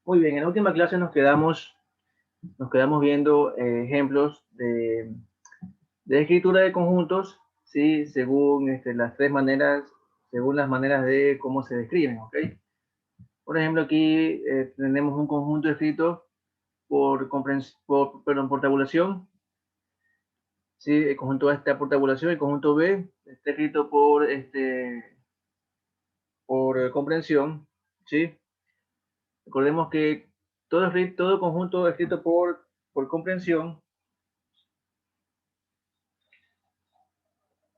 Muy bien, en la última clase nos quedamos viendo ejemplos de escritura de conjuntos, ¿sí? Según las tres maneras, según las maneras de cómo se describen, ¿ok? Por ejemplo, aquí tenemos un conjunto escrito por tabulación, ¿sí? El conjunto A está por tabulación, el conjunto B está escrito por comprensión, ¿sí? Recordemos que todo conjunto escrito por comprensión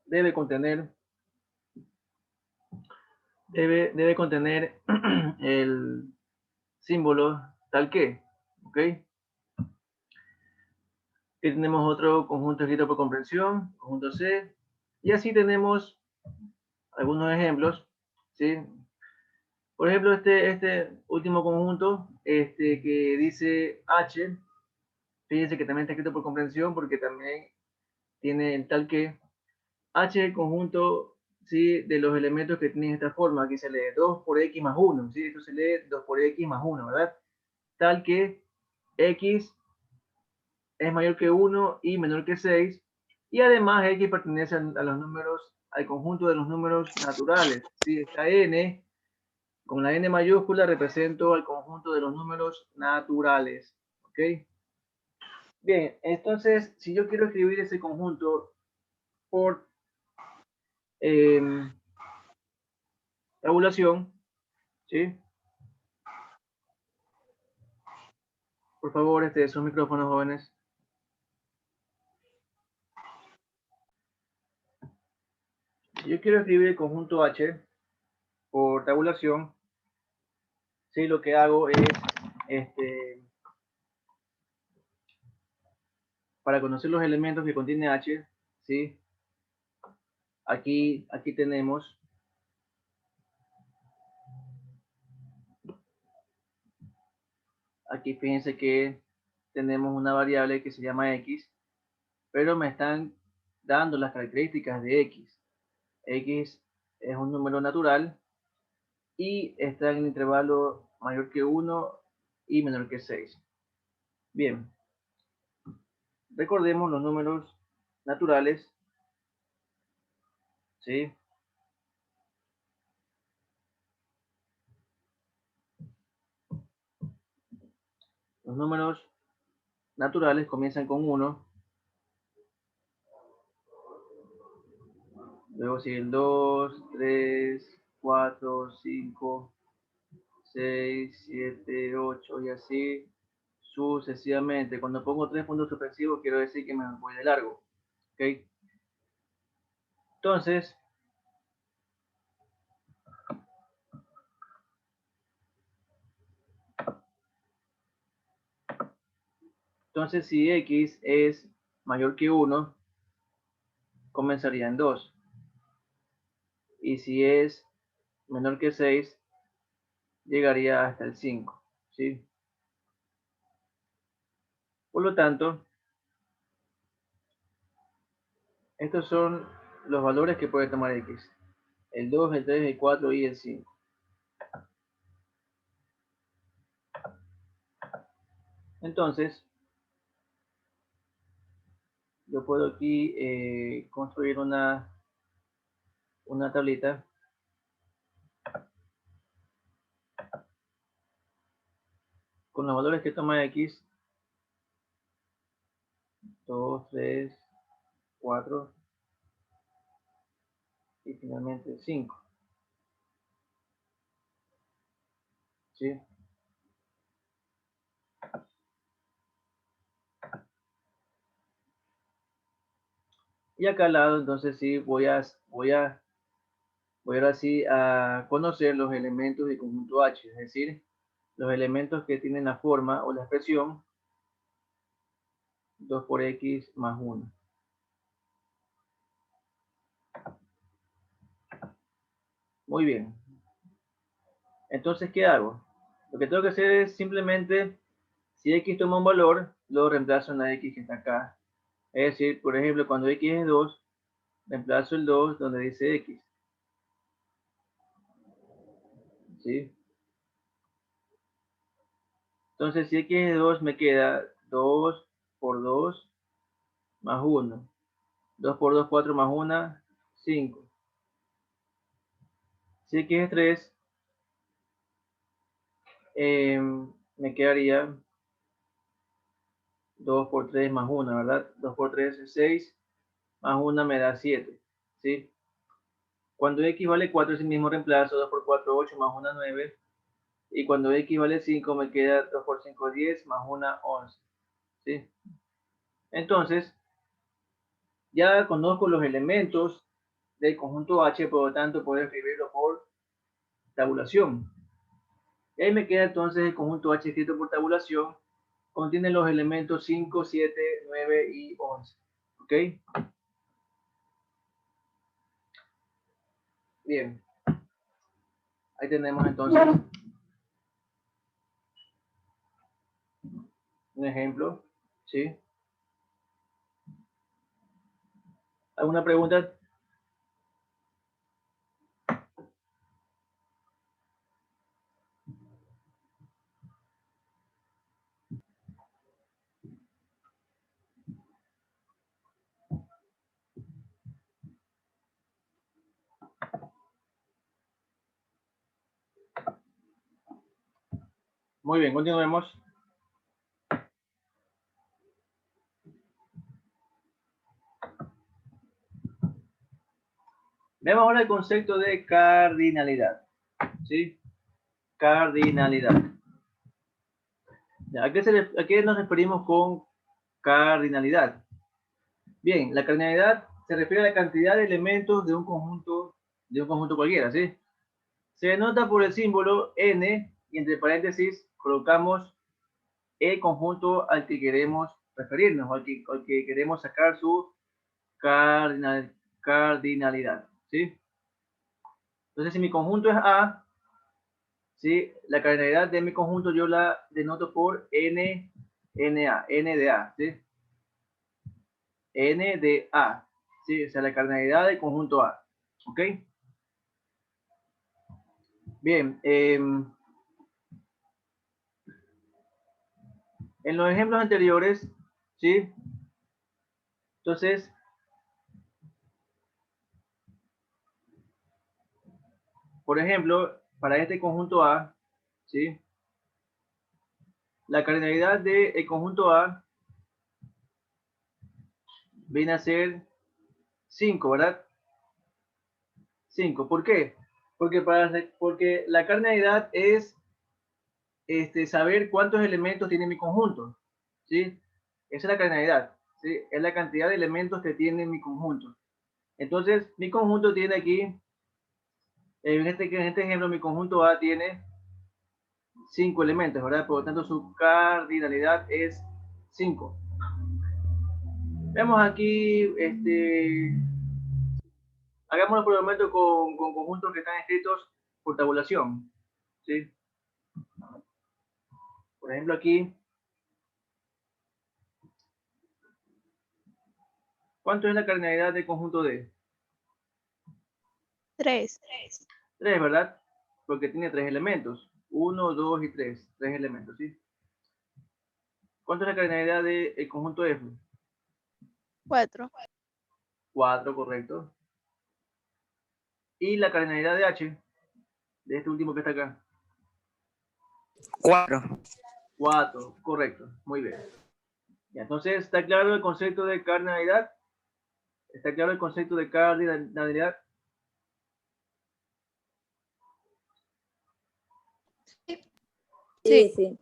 debe contener, debe contener el símbolo tal que, ¿ok? Aquí tenemos otro conjunto escrito por comprensión, conjunto C, y así tenemos algunos ejemplos, ¿sí? Por ejemplo, este último conjunto, que dice H, fíjense que también está escrito por comprensión porque también tiene el tal que. H es el conjunto, ¿sí? De los elementos que tienen esta forma. Aquí se lee 2 por X más 1, ¿sí? Esto se lee 2 por X más 1, ¿verdad? Tal que X es mayor que 1 y menor que 6. Y además X pertenece a los números, al conjunto de los números naturales, ¿sí? Esta N, con la N mayúscula, represento al conjunto de los números naturales, ¿ok? Bien, entonces, si yo quiero escribir ese conjunto por eh, tabulación, ¿sí? Por favor, sus micrófonos, jóvenes. Si yo quiero escribir el conjunto H por tabulación, ¿sí? Lo que hago es, este, para conocer los elementos que contiene H, ¿sí? Aquí tenemos, aquí fíjense que tenemos una variable que se llama X, pero me están dando las características de X. X es un número natural y está en el intervalo mayor que 1 y menor que 6. Bien, recordemos los números naturales, ¿sí? Los números naturales comienzan con 1, luego siguen 2, 3, 4, 5, 6, 7, 8 y así sucesivamente. Cuando pongo 3 puntos suspensivos quiero decir que me voy de largo. ¿Ok? Entonces, si X es mayor que 1, comenzaría en 2. Y si es menor que 6, llegaría hasta el 5. ¿Sí? Por lo tanto, estos son los valores que puede tomar X. El 2, el 3, el 4 y el 5. Entonces, yo puedo aquí construir una tablita con los valores que toma X, 2, 3, 4 y finalmente 5. ¿Sí? Y acá al lado, entonces sí, voy ahora sí a conocer los elementos del conjunto H, es decir, los elementos que tienen la forma o la expresión 2 por X más 1. Muy bien. Entonces, ¿qué hago? Lo que tengo que hacer es simplemente, si X toma un valor, lo reemplazo en la X que está acá. Es decir, por ejemplo, cuando X es 2, reemplazo el 2 donde dice X. ¿Sí? Entonces, si x es 2, me queda 2 por 2 más 1. 2 por 2, 4 más 1, 5. Si x es 3, me quedaría 2 por 3 más 1, ¿verdad? 2 por 3 es 6, más 1 me da 7, ¿sí? Cuando x vale 4 es el mismo reemplazo, 2 por 4, 8, más 1, 9. Y cuando x vale 5, me queda 2 por 5, 10, más 1, 11, ¿sí? Entonces, ya conozco los elementos del conjunto H, por lo tanto, puedo escribirlo por tabulación. Y ahí me queda entonces el conjunto H escrito por tabulación. Contiene los elementos 5, 7, 9 y 11. ¿Ok? Bien. Ahí tenemos entonces un ejemplo. ¿Sí? ¿Alguna pregunta? Muy bien, continuemos. Veamos ahora el concepto de cardinalidad. ¿Sí? Cardinalidad. ¿A qué nos referimos con cardinalidad? Bien, la cardinalidad se refiere a la cantidad de elementos de un conjunto cualquiera, ¿sí? Se denota por el símbolo n y entre paréntesis colocamos el conjunto al que queremos referirnos, al que queremos sacar su cardinalidad, ¿sí? Entonces, si mi conjunto es A, ¿sí? La cardinalidad de mi conjunto yo la denoto por n de A, ¿sí? N de A, ¿sí? O sea, la cardinalidad del conjunto A, ¿ok? Bien, en los ejemplos anteriores, ¿sí? Entonces, por ejemplo, para este conjunto A, ¿sí? La cardinalidad del conjunto A viene a ser 5, ¿verdad? 5. ¿Por qué? Porque la cardinalidad es saber cuántos elementos tiene mi conjunto, ¿sí? Esa es la cardinalidad, ¿sí? Es la cantidad de elementos que tiene mi conjunto. Entonces, mi conjunto tiene aquí, en este ejemplo, mi conjunto A tiene 5 elementos, ¿verdad? Por lo tanto, su cardinalidad es 5. Vemos aquí, hagámoslo por el momento con conjuntos que están escritos por tabulación, ¿sí? Por ejemplo, aquí, ¿cuánto es la cardinalidad del conjunto D? 3. 3, ¿verdad? Porque tiene 3 elementos. 1, 2 y 3. 3 elementos, ¿sí? ¿Cuánto es la cardinalidad del conjunto F? 4. 4, correcto. ¿Y la cardinalidad de H? De este último que está acá. 4. 4, correcto. Muy bien. Ya, entonces, ¿está claro el concepto de cardinalidad? ¿Está claro el concepto de cardinalidad? Sí. Sí.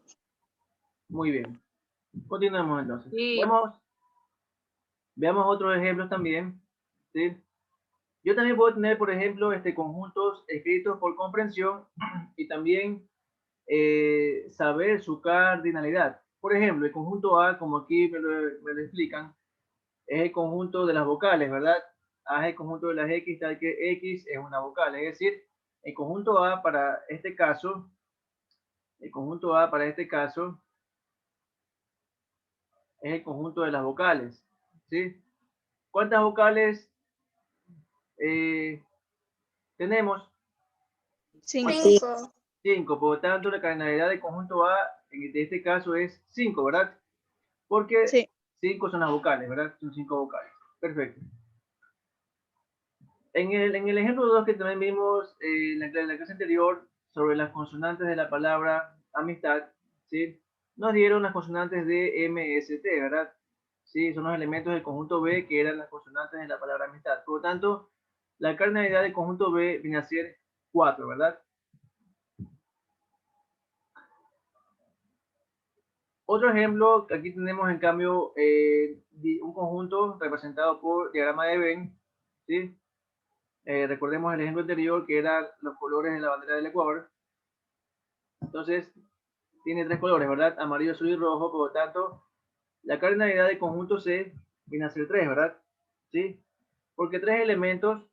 Muy bien. Continuemos entonces. Sí. Veamos otros ejemplos también. ¿Sí? Yo también puedo tener, por ejemplo, conjuntos escritos por comprensión y también saber su cardinalidad. Por ejemplo, el conjunto A, como aquí me lo explican, es el conjunto de las vocales, ¿verdad? A es el conjunto de las X, tal que X es una vocal. Es decir, el conjunto A para este caso, el conjunto A para este caso es el conjunto de las vocales, ¿sí? ¿Cuántas vocales tenemos? 5. 5. 5. Por lo tanto, la cardinalidad del conjunto A de este caso es 5, ¿verdad? Porque Sí. 5 son las vocales, ¿verdad? Son 5 vocales. Perfecto. En el ejemplo 2 que también vimos en la clase anterior sobre las consonantes de la palabra amistad, ¿sí? Nos dieron las consonantes de MST, ¿verdad? Sí, son los elementos del conjunto B que eran las consonantes de la palabra amistad. Por lo tanto, la cardinalidad del conjunto B viene a ser 4, ¿verdad? Otro ejemplo, aquí tenemos en cambio un conjunto representado por diagrama de Venn, ¿sí? Recordemos el ejemplo anterior que eran los colores de la bandera del Ecuador. Entonces, tiene tres colores, ¿verdad? Amarillo, azul y rojo, por lo tanto, la cardinalidad del conjunto C viene a ser 3, ¿verdad? ¿Sí? Porque tres elementos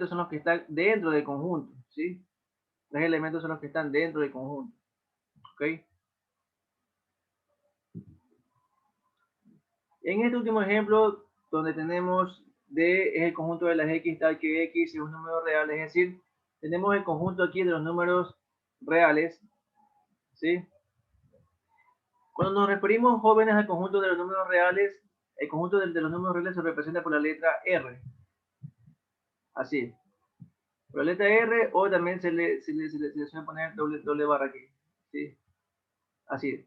son los que están dentro del conjunto, ¿sí? Tres elementos son los que están dentro del conjunto, ¿ok? En este último ejemplo, donde tenemos D es el conjunto de las X tal que X es un número real, es decir, tenemos el conjunto aquí de los números reales, ¿sí? Cuando nos referimos jóvenes al conjunto de los números reales, el conjunto de los números reales se representa por la letra R, así. Por la letra R o también se le suele poner doble barra aquí, ¿sí? Así,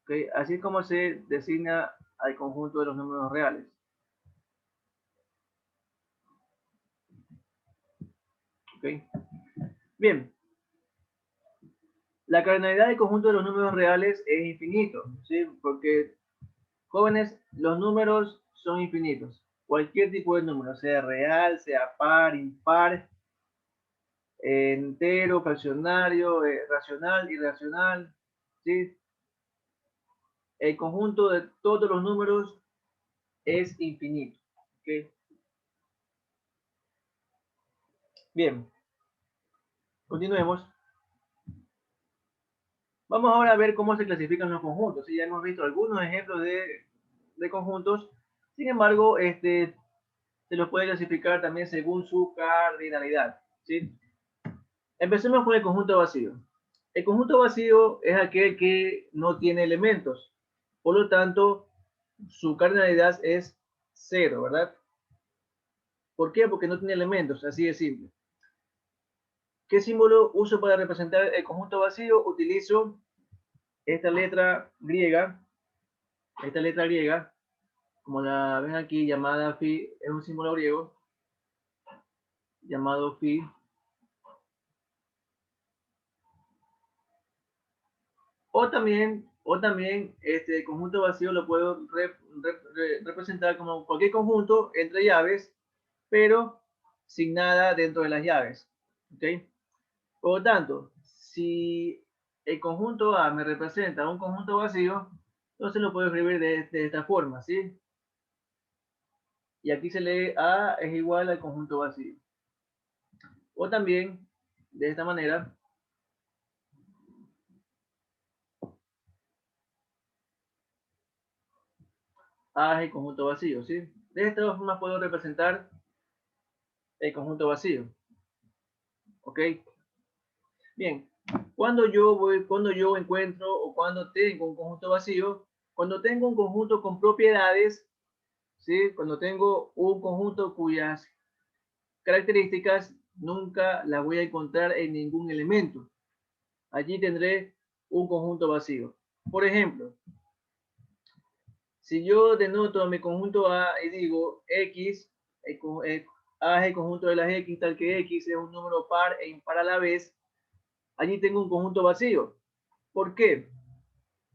¿okay? Así es como se designa al conjunto de los números reales. ¿Okay? Bien, la cardinalidad del conjunto de los números reales es infinito, ¿sí? Porque, jóvenes, los números son infinitos. Cualquier tipo de número, sea real, sea par, impar, entero, fraccionario, racional, irracional, ¿sí? El conjunto de todos los números es infinito, ¿okay? Bien, continuemos. Vamos ahora a ver cómo se clasifican los conjuntos. ¿Sí? Ya hemos visto algunos ejemplos de conjuntos. Sin embargo, se los puede clasificar también según su cardinalidad, ¿sí? Empecemos con el conjunto vacío. El conjunto vacío es aquel que no tiene elementos. Por lo tanto, su cardinalidad es 0, ¿verdad? ¿Por qué? Porque no tiene elementos, así de simple. ¿Qué símbolo uso para representar el conjunto vacío? Utilizo esta letra griega, como la ven aquí, llamada phi, es un símbolo griego llamado phi. O también este conjunto vacío lo puedo representar como cualquier conjunto entre llaves, pero sin nada dentro de las llaves. ¿Okay? Por lo tanto, si el conjunto A me representa un conjunto vacío, entonces lo puedo escribir de esta forma, ¿sí? Y aquí se lee A es igual al conjunto vacío. O también, de esta manera, A es el conjunto vacío, ¿sí? De esta forma puedo representar el conjunto vacío, ¿ok? Bien, cuando yo encuentro o cuando tengo un conjunto vacío, cuando tengo un conjunto con propiedades, ¿sí? Cuando tengo un conjunto cuyas características nunca las voy a encontrar en ningún elemento. Allí tendré un conjunto vacío. Por ejemplo, si yo denoto mi conjunto A y digo X, A es el conjunto de las X, tal que X es un número par e impar a la vez, allí tengo un conjunto vacío. ¿Por qué?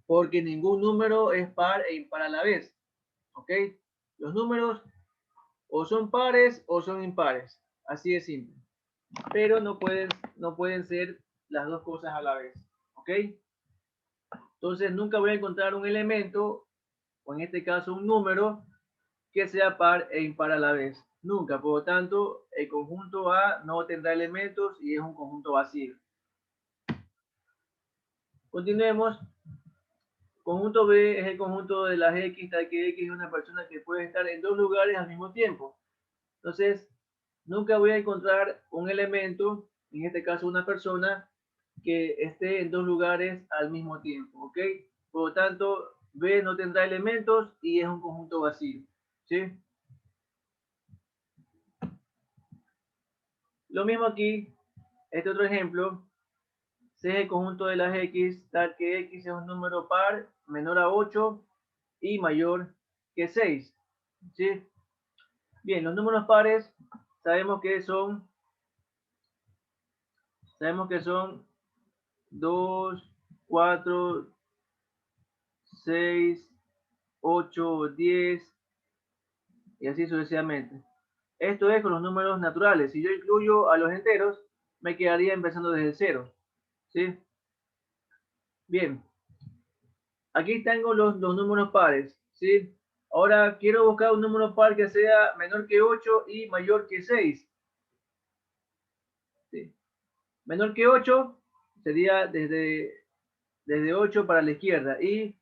Porque ningún número es par e impar a la vez. ¿Ok? Los números o son pares o son impares. Así de simple. Pero no pueden ser las dos cosas a la vez. ¿Ok? Entonces nunca voy a encontrar un elemento, o en este caso un número, que sea par e impar a la vez. Nunca. Por lo tanto, el conjunto A no tendrá elementos y es un conjunto vacío. Continuemos. Conjunto B es el conjunto de las X, tal que X es una persona que puede estar en dos lugares al mismo tiempo. Entonces, nunca voy a encontrar un elemento en este caso una persona que esté en dos lugares al mismo tiempo, ¿ok? Por lo tanto, B no tendrá elementos y es un conjunto vacío, ¿sí? Lo mismo aquí, este otro ejemplo, C es el conjunto de las X, tal que X es un número par menor a 8 y mayor que 6, ¿sí? Bien, los números pares sabemos que son 2, 4, 6, 8, 10 y así sucesivamente. Esto es con los números naturales. Si yo incluyo a los enteros, me quedaría empezando desde 0, ¿sí? Bien, aquí tengo los números pares, ¿sí? Ahora quiero buscar un número par que sea menor que 8 y mayor que 6. ¿Sí? Menor que 8 sería desde 8 para la izquierda y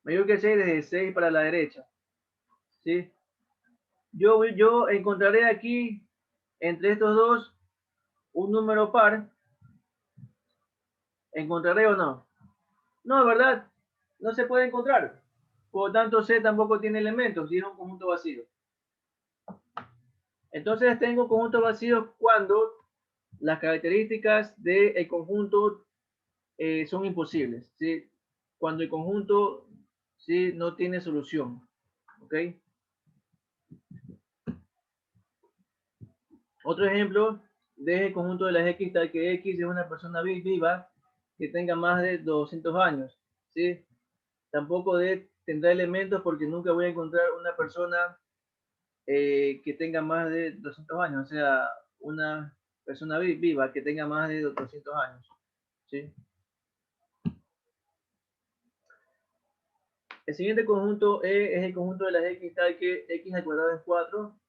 mayor que 6 desde 6 para la derecha. ¿Sí? Yo encontraré aquí entre estos dos un número par. ¿Encontraré o no? No, ¿verdad? No se puede encontrar. Por lo tanto, C tampoco tiene elementos y es un conjunto vacío. Entonces tengo conjuntos vacíos cuando las características del conjunto son imposibles, ¿sí? Cuando el conjunto, ¿sí?, no tiene solución, ¿ok? Otro ejemplo de el conjunto de las X tal que X es una persona viva que tenga más de 200 años, ¿sí? Tampoco tendrá elementos porque nunca voy a encontrar una persona que tenga más de 200 años, o sea, una persona viva que tenga más de 200 años, ¿sí? El siguiente conjunto es el conjunto de las X tal que X al cuadrado es 4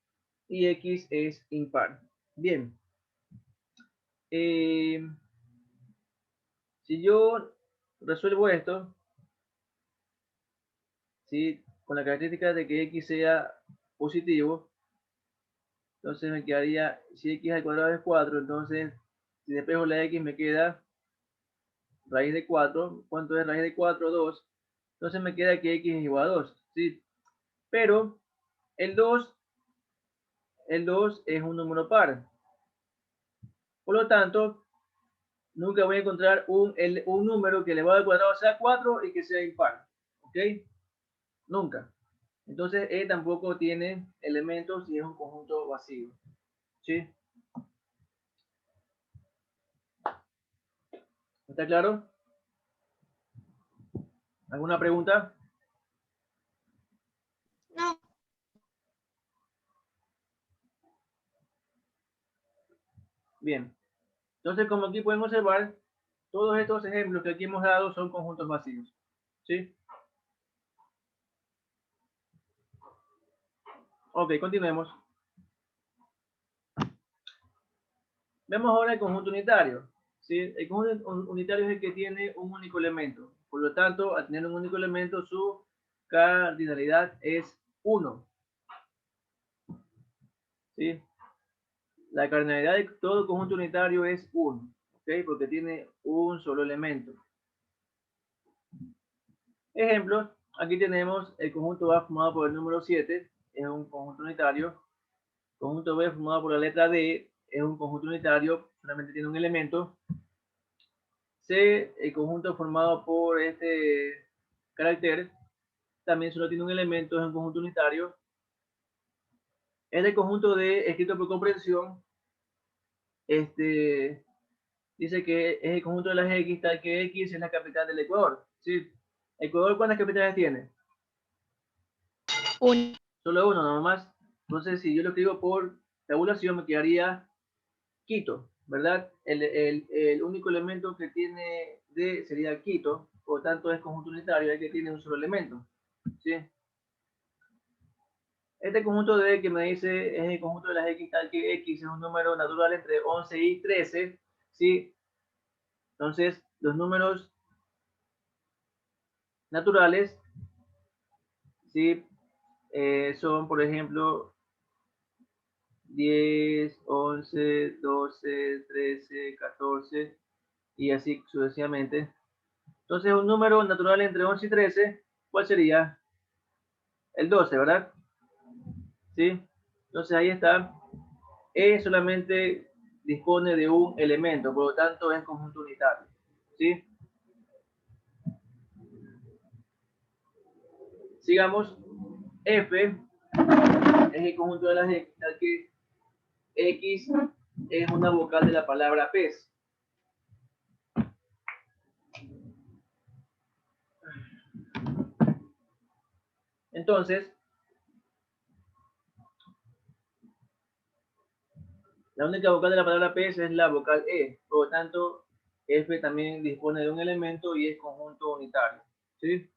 y X es impar. Bien. Eh, si yo resuelvo esto, ¿sí?, con la característica de que X sea positivo, entonces me quedaría, si X al cuadrado es 4, entonces si despejo la X me queda raíz de 4. ¿Cuánto es raíz de 4? 2. Entonces me queda que X es igual a 2, ¿sí? Pero el 2, el 2 es un número par. Por lo tanto, nunca voy a encontrar un número que elevado al cuadrado sea 4 y que sea impar. ¿Ok? Nunca. Entonces, E tampoco tiene elementos y es un conjunto vacío. ¿Sí? ¿Está claro? ¿Alguna pregunta? No. Bien. Entonces, como aquí podemos observar, todos estos ejemplos que aquí hemos dado son conjuntos vacíos. ¿Sí? Ok, continuemos. Vemos ahora el conjunto unitario. ¿Sí? El conjunto unitario es el que tiene un único elemento. Por lo tanto, al tener un único elemento, su cardinalidad es 1. ¿Sí? La cardinalidad de todo conjunto unitario es 1. ¿Ok? Porque tiene un solo elemento. Ejemplos. Aquí tenemos el conjunto A formado por el número 7. Es un conjunto unitario. El conjunto B formado por la letra D. Es un conjunto unitario. Solamente tiene un elemento. C, el conjunto formado por este carácter, también solo tiene un elemento, es un conjunto unitario. Este conjunto D, escrito por comprensión, dice que es el conjunto de las X, tal que X es la capital del Ecuador. ¿Sí? ¿Ecuador cuántas capitales tiene? Un. Solo uno, nada más. Entonces, si yo lo escribo por tabulación, me quedaría Quito, ¿verdad? El único elemento que tiene D sería Quito, por lo tanto es conjunto unitario, ya que tiene un solo elemento. ¿Sí? Este conjunto D que me dice es el conjunto de las X tal que X es un número natural entre 11 y 13, ¿sí? Entonces, los números naturales, ¿sí? Son, por ejemplo, 10, 11, 12, 13, 14 y así sucesivamente. Entonces, un número natural entre 11 y 13, ¿cuál sería? El 12, ¿verdad? ¿Sí? Entonces, ahí está. E solamente dispone de un elemento, por lo tanto, es conjunto unitario. ¿Sí? Sigamos. F es el conjunto de las X, tal que X es una vocal de la palabra pez. Entonces, la única vocal de la palabra pez es la vocal E. Por lo tanto, F también dispone de un elemento y es conjunto unitario. ¿Sí?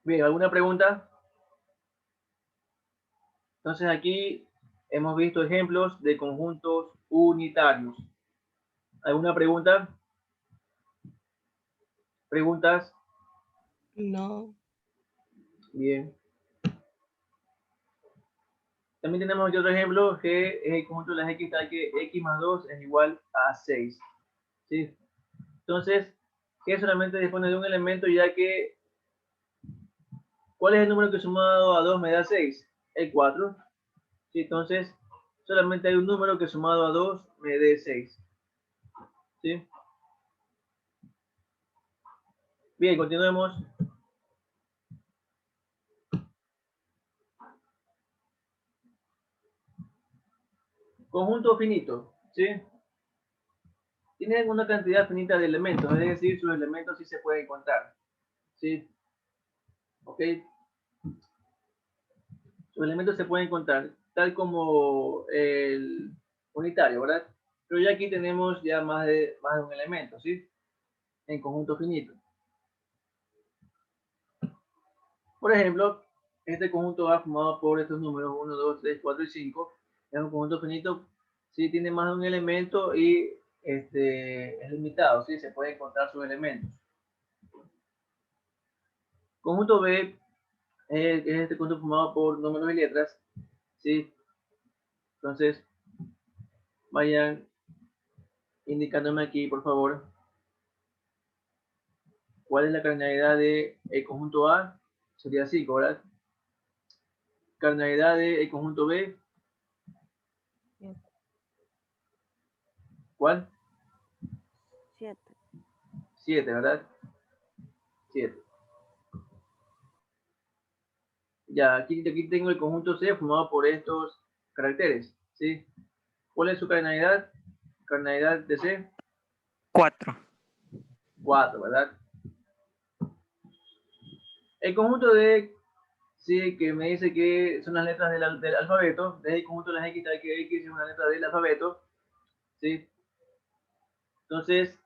Bien, ¿alguna pregunta? Entonces aquí hemos visto ejemplos de conjuntos unitarios. ¿Alguna pregunta? ¿Preguntas? No. Bien. También tenemos aquí otro ejemplo que es el conjunto de las X tal que X más 2 es igual a 6. ¿Sí? Entonces, que solamente dispone de un elemento ya que ¿cuál es el número que sumado a 2 me da 6? El 4. ¿Sí? Entonces, solamente hay un número que sumado a 2 me dé 6. ¿Sí? Bien, continuemos. Conjunto finito. ¿Sí? Tienen una cantidad finita de elementos, es decir, sus elementos sí se pueden contar. ¿Sí? ¿Ok? Sus elementos se pueden contar, tal como el unitario, ¿verdad? Pero ya aquí tenemos ya más de un elemento, ¿sí? En conjunto finito. Por ejemplo, este conjunto A formado por estos números 1, 2, 3, 4 y 5 es un conjunto finito, sí tiene más de un elemento y es limitado, ¿sí? Se pueden contar sus elementos. Conjunto B es este conjunto formado por números y letras, ¿sí? Entonces, vayan indicándome aquí, por favor, cuál es la cardinalidad del conjunto A. Sería 5, ¿verdad? Cardinalidad del conjunto B. ¿Cuál? 7. 7, ¿verdad? 7. Ya, aquí tengo el conjunto C formado por estos caracteres, ¿sí? ¿Cuál es su cardinalidad? Cardinalidad de C. 4. 4, ¿verdad? El conjunto de sí, que me dice que son las letras del alfabeto, desde el conjunto de las X, tal que X es una letra del alfabeto, ¿sí? Entonces,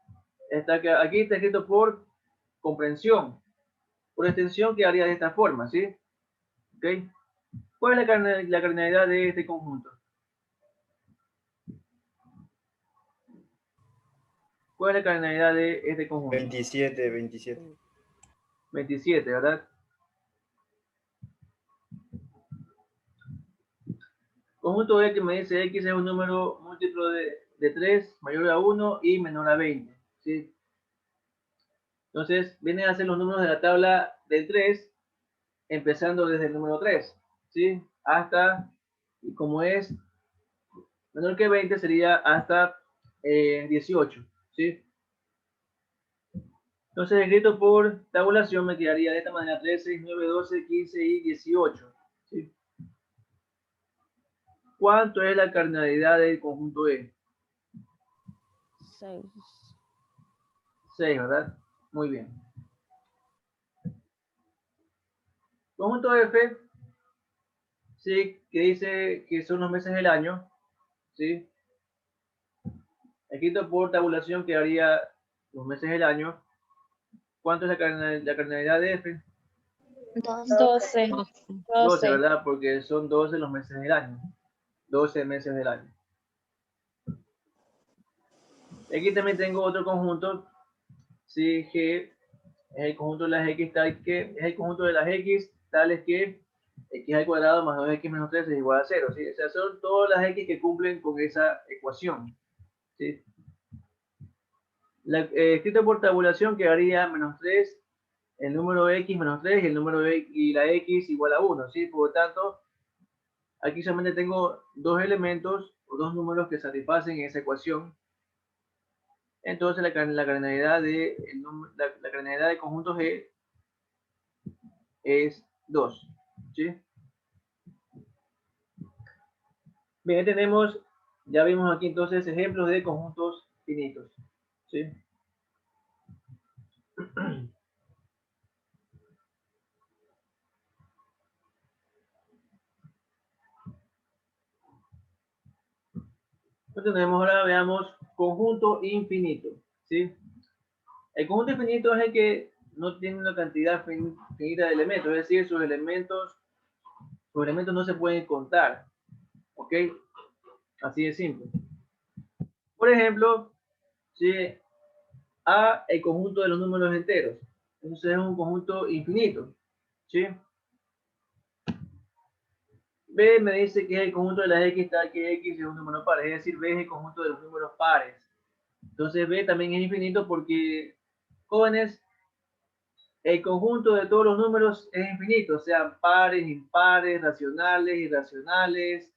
aquí está escrito por comprensión. Por extensión quedaría de esta forma, ¿sí? ¿Ok? ¿Cuál es la cardinalidad de este conjunto? ¿Cuál es la cardinalidad de este conjunto? 27, 27. 27, ¿verdad? Conjunto E que me dice X es un número múltiplo de 3, mayor a 1 y menor a 20, ¿sí? Entonces, vienen a ser los números de la tabla del 3, empezando desde el número 3, ¿sí? Hasta, y como es menor que 20, sería hasta 18, ¿sí? Entonces, escrito por tabulación, me quedaría de esta manera 3, 6, 9, 12, 15 y 18, ¿sí? ¿Cuánto es la cardinalidad del conjunto E? 6. 6, ¿verdad? Muy bien. Conjunto F, sí, que dice que son los meses del año, ¿sí? Escrito por tabulación quedaría los meses del año. ¿Cuánto es la cardinalidad de F? 12. 12, ¿verdad? Porque son 12 los meses del año. 12 meses del año. Aquí también tengo otro conjunto, sí, que es el conjunto de las X tales que X al cuadrado más 2x menos 3 es igual a 0, ¿sí? O sea, son todas las x que cumplen con esa ecuación, ¿sí? Escrito por tabulación quedaría menos 3, el número x menos 3 y el número x, y la x igual a 1, ¿sí? Por lo tanto, aquí solamente tengo dos elementos o dos números que satisfacen esa ecuación. Entonces la cardinalidad de conjunto G es 2, ¿sí? Bien, tenemos, ya vimos aquí entonces ejemplos de conjuntos finitos, ¿sí? Entonces tenemos ahora, veamos, conjunto infinito, ¿sí? El conjunto infinito es el que no tiene una cantidad finita de elementos, es decir, sus elementos no se pueden contar, ¿ok? Así de simple. Por ejemplo, si A, el conjunto de los números enteros, entonces es un conjunto infinito, ¿sí? B me dice que es el conjunto de las X tal que X es un número par, es decir, B es el conjunto de los números pares. Entonces B también es infinito porque, jóvenes, el conjunto de todos los números es infinito, sean pares, impares, racionales, irracionales,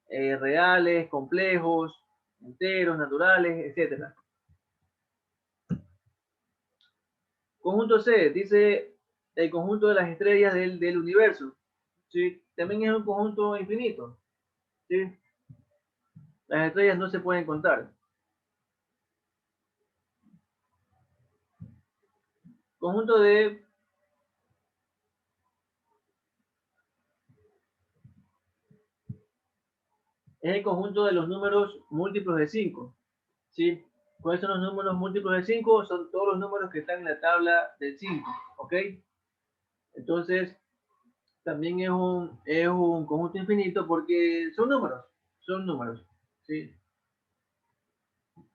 reales, complejos, enteros, naturales, etc. Conjunto C dice el conjunto de las estrellas del universo, ¿sí? También es un conjunto infinito, ¿sí? Las estrellas no se pueden contar. Conjunto D es el conjunto de los números múltiplos de 5, ¿sí? ¿Cuáles son los números múltiplos de 5? Son todos los números que están en la tabla del 5, ¿ok? Entonces, también es un conjunto infinito porque son números, ¿sí?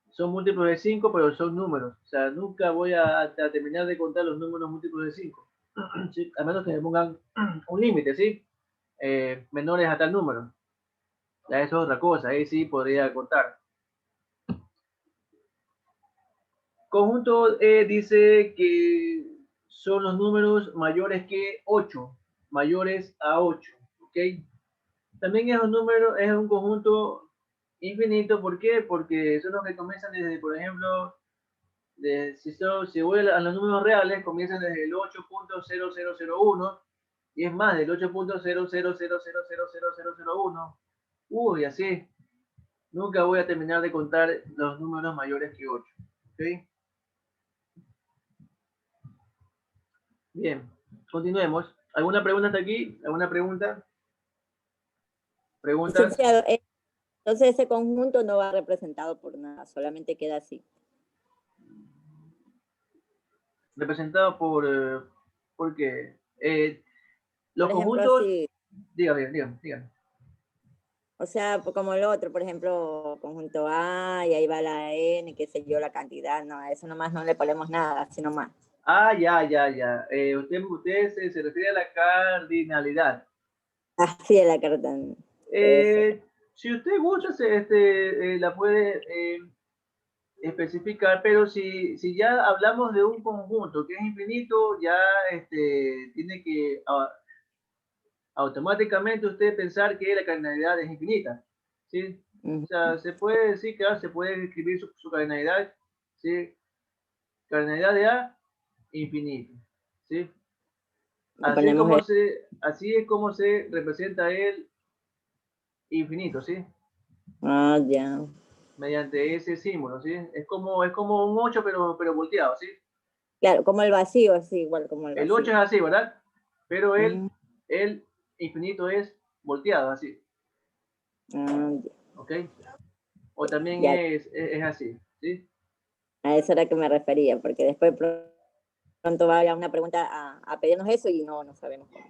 Son múltiplos de 5, pero son números. O sea, nunca voy a terminar de contar los números múltiplos de 5, ¿sí? A menos que me pongan un límite, ¿sí? Menores a tal número. Ya eso es otra cosa, ahí sí podría contar. Conjunto E dice que son los números mayores que 8, mayores a 8, ¿ok? También es un número, es un conjunto infinito, ¿por qué? Porque son los que comienzan desde, por ejemplo, si voy a los números reales, comienzan desde el 8.0001 y es más del 8.00000001. Uy, así. Nunca voy a terminar de contar los números mayores que 8. ¿Ok? Bien, continuemos. ¿Alguna pregunta hasta aquí? ¿Alguna pregunta? ¿Preguntas? Licenciado, entonces ese conjunto no va representado por nada, solamente queda así. Representado ¿por qué? Los Por ejemplo, conjuntos, así, dígame. o sea, como el otro, por ejemplo, conjunto A, y ahí va la N, qué sé yo, la cantidad, no, a eso nomás no le ponemos nada, así nomás. Ah, ya. Usted se refiere a la cardinalidad. Así es la carta. Eso. Si usted gusta, la puede especificar, pero si ya hablamos de un conjunto que es infinito, ya tiene que automáticamente usted pensar que la cardinalidad es infinita, ¿sí? O sea, se puede decir que se puede escribir su cardinalidad, ¿sí? Cardinalidad de A, infinito, ¿sí? Así es como se representa el infinito, ¿sí? Ah, ya. Mediante ese símbolo, ¿sí? Es como un 8, pero volteado, ¿sí? Claro, como el vacío, así, igual como el El vacío. 8 es así, ¿verdad? Pero Mm. el infinito es volteado, así, Ah, ¿ok? O también ya. es así, ¿sí? A eso era que me refería, porque después pronto va a haber una pregunta a pedirnos eso y no sabemos cómo.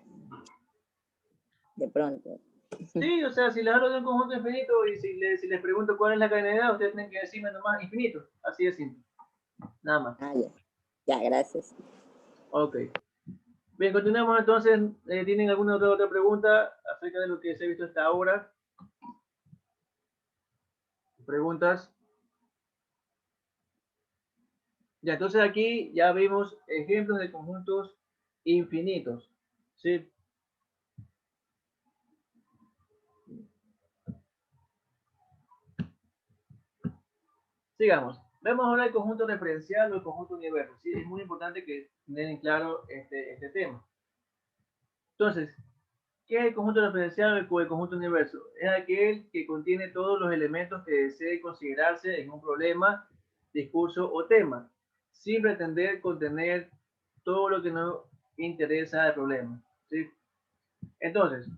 De pronto. Sí, o sea, si les hablo de un conjunto infinito y si les pregunto cuál es la cardinalidad, ustedes tienen que decirme nomás infinito, así de simple, nada más. Ah, ya. Ya, gracias. Ok. Bien, continuamos entonces. ¿Tienen alguna otra pregunta acerca de lo que se ha visto hasta ahora? ¿Preguntas? Ya, entonces aquí ya vimos ejemplos de conjuntos infinitos. ¿Sí? Sigamos. Vemos ahora el conjunto referencial o el conjunto universo. ¿Sí? Es muy importante que tengan claro este tema. Entonces, ¿qué es el conjunto referencial o el conjunto universo? Es aquel que contiene todos los elementos que desee considerarse en un problema, discurso o tema, sin pretender contener todo lo que no interesa al problema. ¿Sí? Entonces,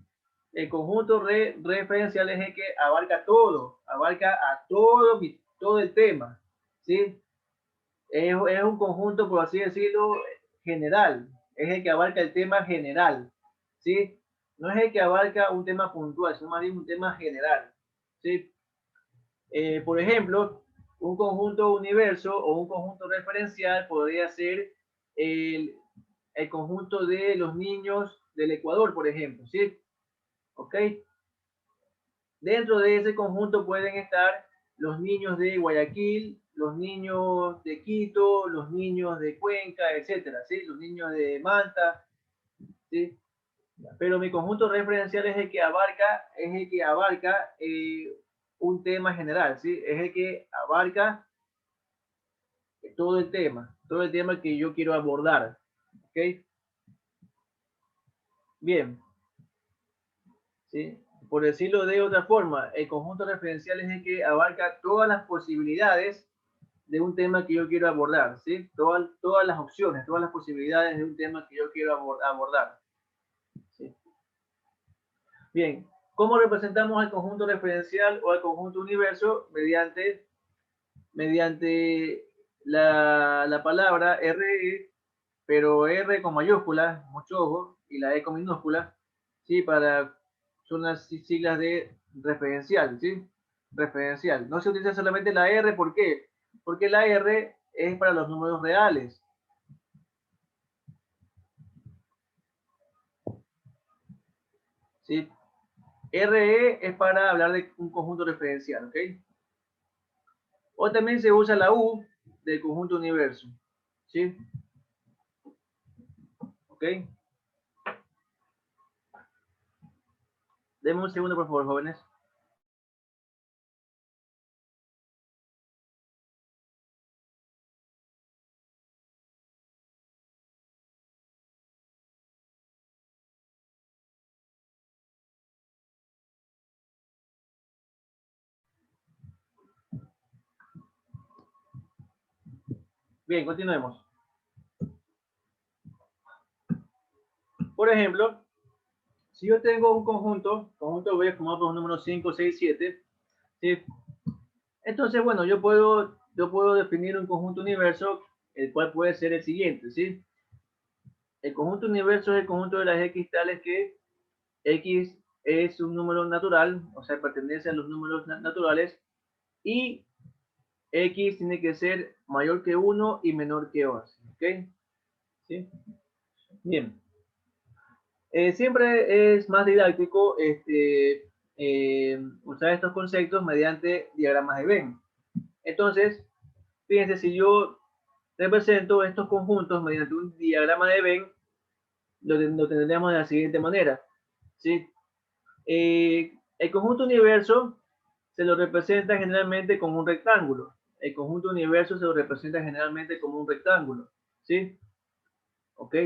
el conjunto referencial es el que abarca todo, abarca a todo el tema. ¿Sí? Es un conjunto, por así decirlo, general. Es el que abarca el tema general. ¿Sí? No es el que abarca un tema puntual, sino más bien un tema general. ¿Sí? Por ejemplo, un conjunto universo o un conjunto referencial podría ser el, el conjunto de los niños del Ecuador, por ejemplo. ¿Sí? ¿Ok? Dentro de ese conjunto pueden estar los niños de Guayaquil, los niños de Quito, los niños de Cuenca, etcétera, ¿sí? Los niños de Manta, ¿sí? Pero mi conjunto referencial es el que abarca un tema general, ¿sí? Es el que abarca todo el tema que yo quiero abordar, ¿ok? Bien, ¿sí? Por decirlo de otra forma, el conjunto referencial es el que abarca todas las posibilidades de un tema que yo quiero abordar, ¿sí? Todas las opciones, todas las posibilidades de un tema que yo quiero abordar. ¿Sí? Bien, ¿cómo representamos el conjunto referencial o el conjunto universo? Mediante la palabra RE, pero R con mayúscula, mucho ojo, y la E con minúscula, ¿sí? Son las siglas de referencial, ¿sí? Referencial. No se utiliza solamente la R, ¿por qué? Porque la R es para los números reales. ¿Sí? RE es para hablar de un conjunto referencial, ¿ok? O también se usa la U del conjunto universo, ¿sí? ¿Ok? Denme un segundo, por favor, jóvenes. Bien, continuemos. Por ejemplo, si yo tengo un conjunto B formado por los números 5, 6, 7, ¿sí? Entonces, bueno, yo puedo definir un conjunto universo, el cual puede ser el siguiente, ¿sí? El conjunto universo es el conjunto de las X tales que X es un número natural, o sea, pertenece a los números naturales, y X tiene que ser mayor que 1 y menor que 11, ¿ok? ¿Sí? Bien. Siempre es más didáctico usar estos conceptos mediante diagramas de Venn. Entonces, fíjense, si yo represento estos conjuntos mediante un diagrama de Venn, lo tendríamos de la siguiente manera, ¿sí? El conjunto universo se lo representa generalmente como un rectángulo. El conjunto universo se lo representa generalmente como un rectángulo, ¿sí? ¿Ok?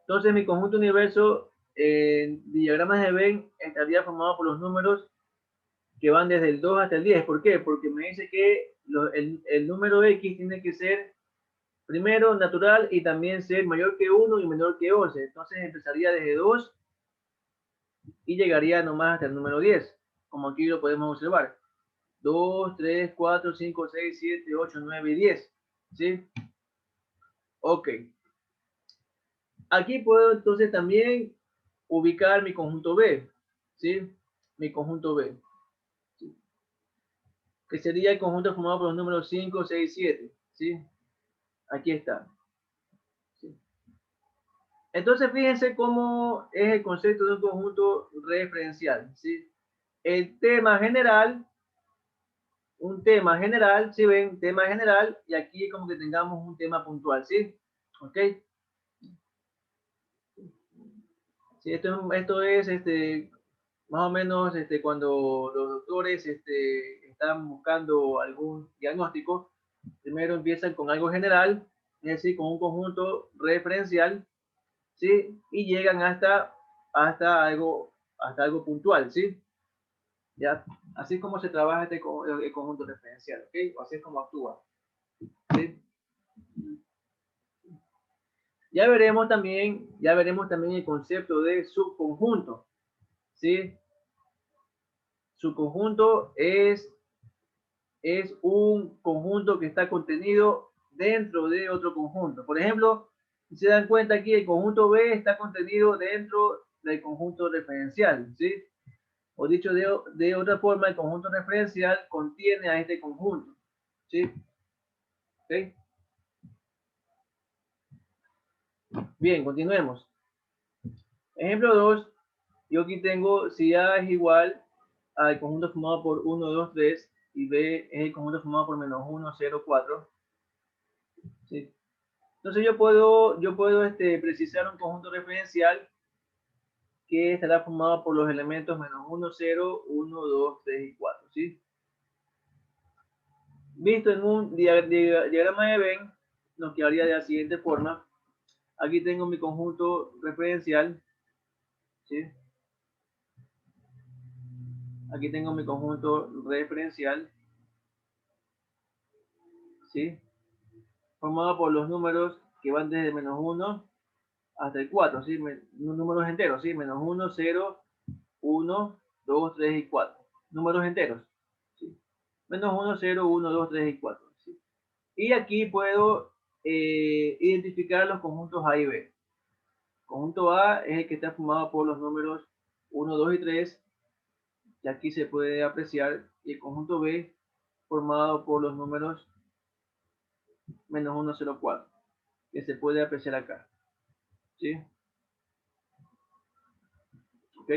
Entonces mi conjunto universo en diagramas de Venn estaría formado por los números que van desde el 2 hasta el 10. ¿Por qué? Porque me dice que el número X tiene que ser primero natural y también ser mayor que 1 y menor que 11. Entonces empezaría desde 2 y llegaría nomás hasta el número 10, como aquí lo podemos observar. 2, 3, 4, 5, 6, 7, 8, 9 y 10. ¿Sí? Ok. Aquí puedo entonces también ubicar mi conjunto B. ¿Sí? Mi conjunto B. ¿Sí? Que sería el conjunto formado por los números 5, 6, 7. ¿Sí? Aquí está. ¿Sí? Entonces, fíjense cómo es el concepto de un conjunto referencial, ¿sí? El tema general, un tema general, ¿sí ven? Tema general, y aquí es como que tengamos un tema puntual, ¿sí? ¿Ok? Sí, esto es más o menos cuando los doctores están buscando algún diagnóstico, primero empiezan con algo general, es decir, con un conjunto referencial, ¿sí? Y llegan hasta algo puntual, ¿sí? ¿Ya? Así es como se trabaja el conjunto referencial, ¿ok? O así es como actúa, ¿sí? Ya veremos también el concepto de subconjunto, ¿sí? Subconjunto es un conjunto que está contenido dentro de otro conjunto. Por ejemplo, si se dan cuenta aquí, el conjunto B está contenido dentro del conjunto referencial, ¿sí? O dicho de otra forma, el conjunto referencial contiene a este conjunto, ¿sí? ¿Ok? Bien, continuemos. Ejemplo 2, yo aquí tengo si A es igual al conjunto formado por 1, 2, 3 y B es el conjunto formado por menos 1, 0, 4. ¿Sí? Entonces yo puedo precisar un conjunto referencial que estará formado por los elementos menos 1, 0, 1, 2, 3 y 4. ¿Sí? Visto en un diagrama de Venn, nos quedaría de la siguiente forma. Aquí tengo mi conjunto referencial. ¿Sí? Aquí tengo mi conjunto referencial. ¿Sí? Formado por los números que van desde menos 1 hasta el 4, ¿sí? Números enteros, ¿sí? Menos 1, 0, 1, 2, 3 y 4. Números enteros, ¿sí? Menos 1, 0, 1, 2, 3 y 4. ¿Sí? Y aquí puedo identificar los conjuntos A y B. Conjunto A es el que está formado por los números 1, 2 y 3, y aquí se puede apreciar, y el conjunto B formado por los números menos 1, 0, 4, que se puede apreciar acá. ¿Sí? ¿Ok?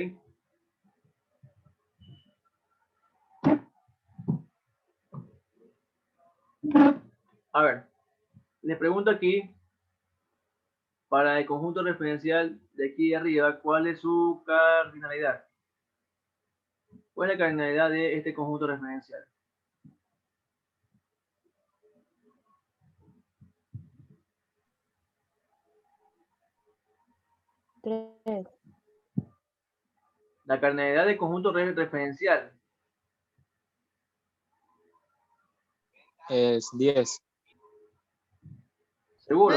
A ver, les pregunto aquí, para el conjunto referencial de aquí de arriba, ¿cuál es su cardinalidad? ¿Cuál es la cardinalidad de este conjunto referencial? 3. La cardinalidad del conjunto referencial. Es 10. ¿Seguro?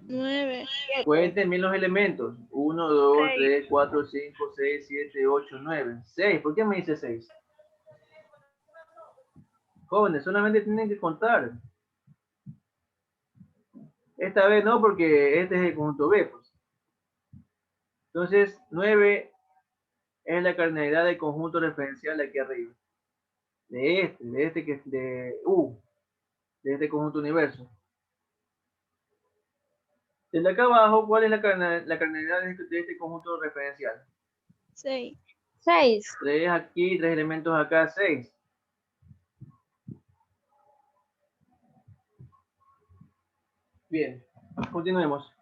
9. Cuenten bien los elementos. 1, 2, 6. 3, 4, 5, 6, 7, 8, 9. 6. ¿Por qué me dice 6? Jóvenes, solamente tienen que contar. Esta vez no, porque este es el conjunto B. Pues. Entonces, 9 es la cardinalidad del conjunto referencial de aquí arriba. De este que es de U, de este conjunto universo. Desde acá abajo, ¿cuál es la cardinalidad de este conjunto referencial? 6. 3 aquí, 3 elementos acá, 6. Bien, continuemos.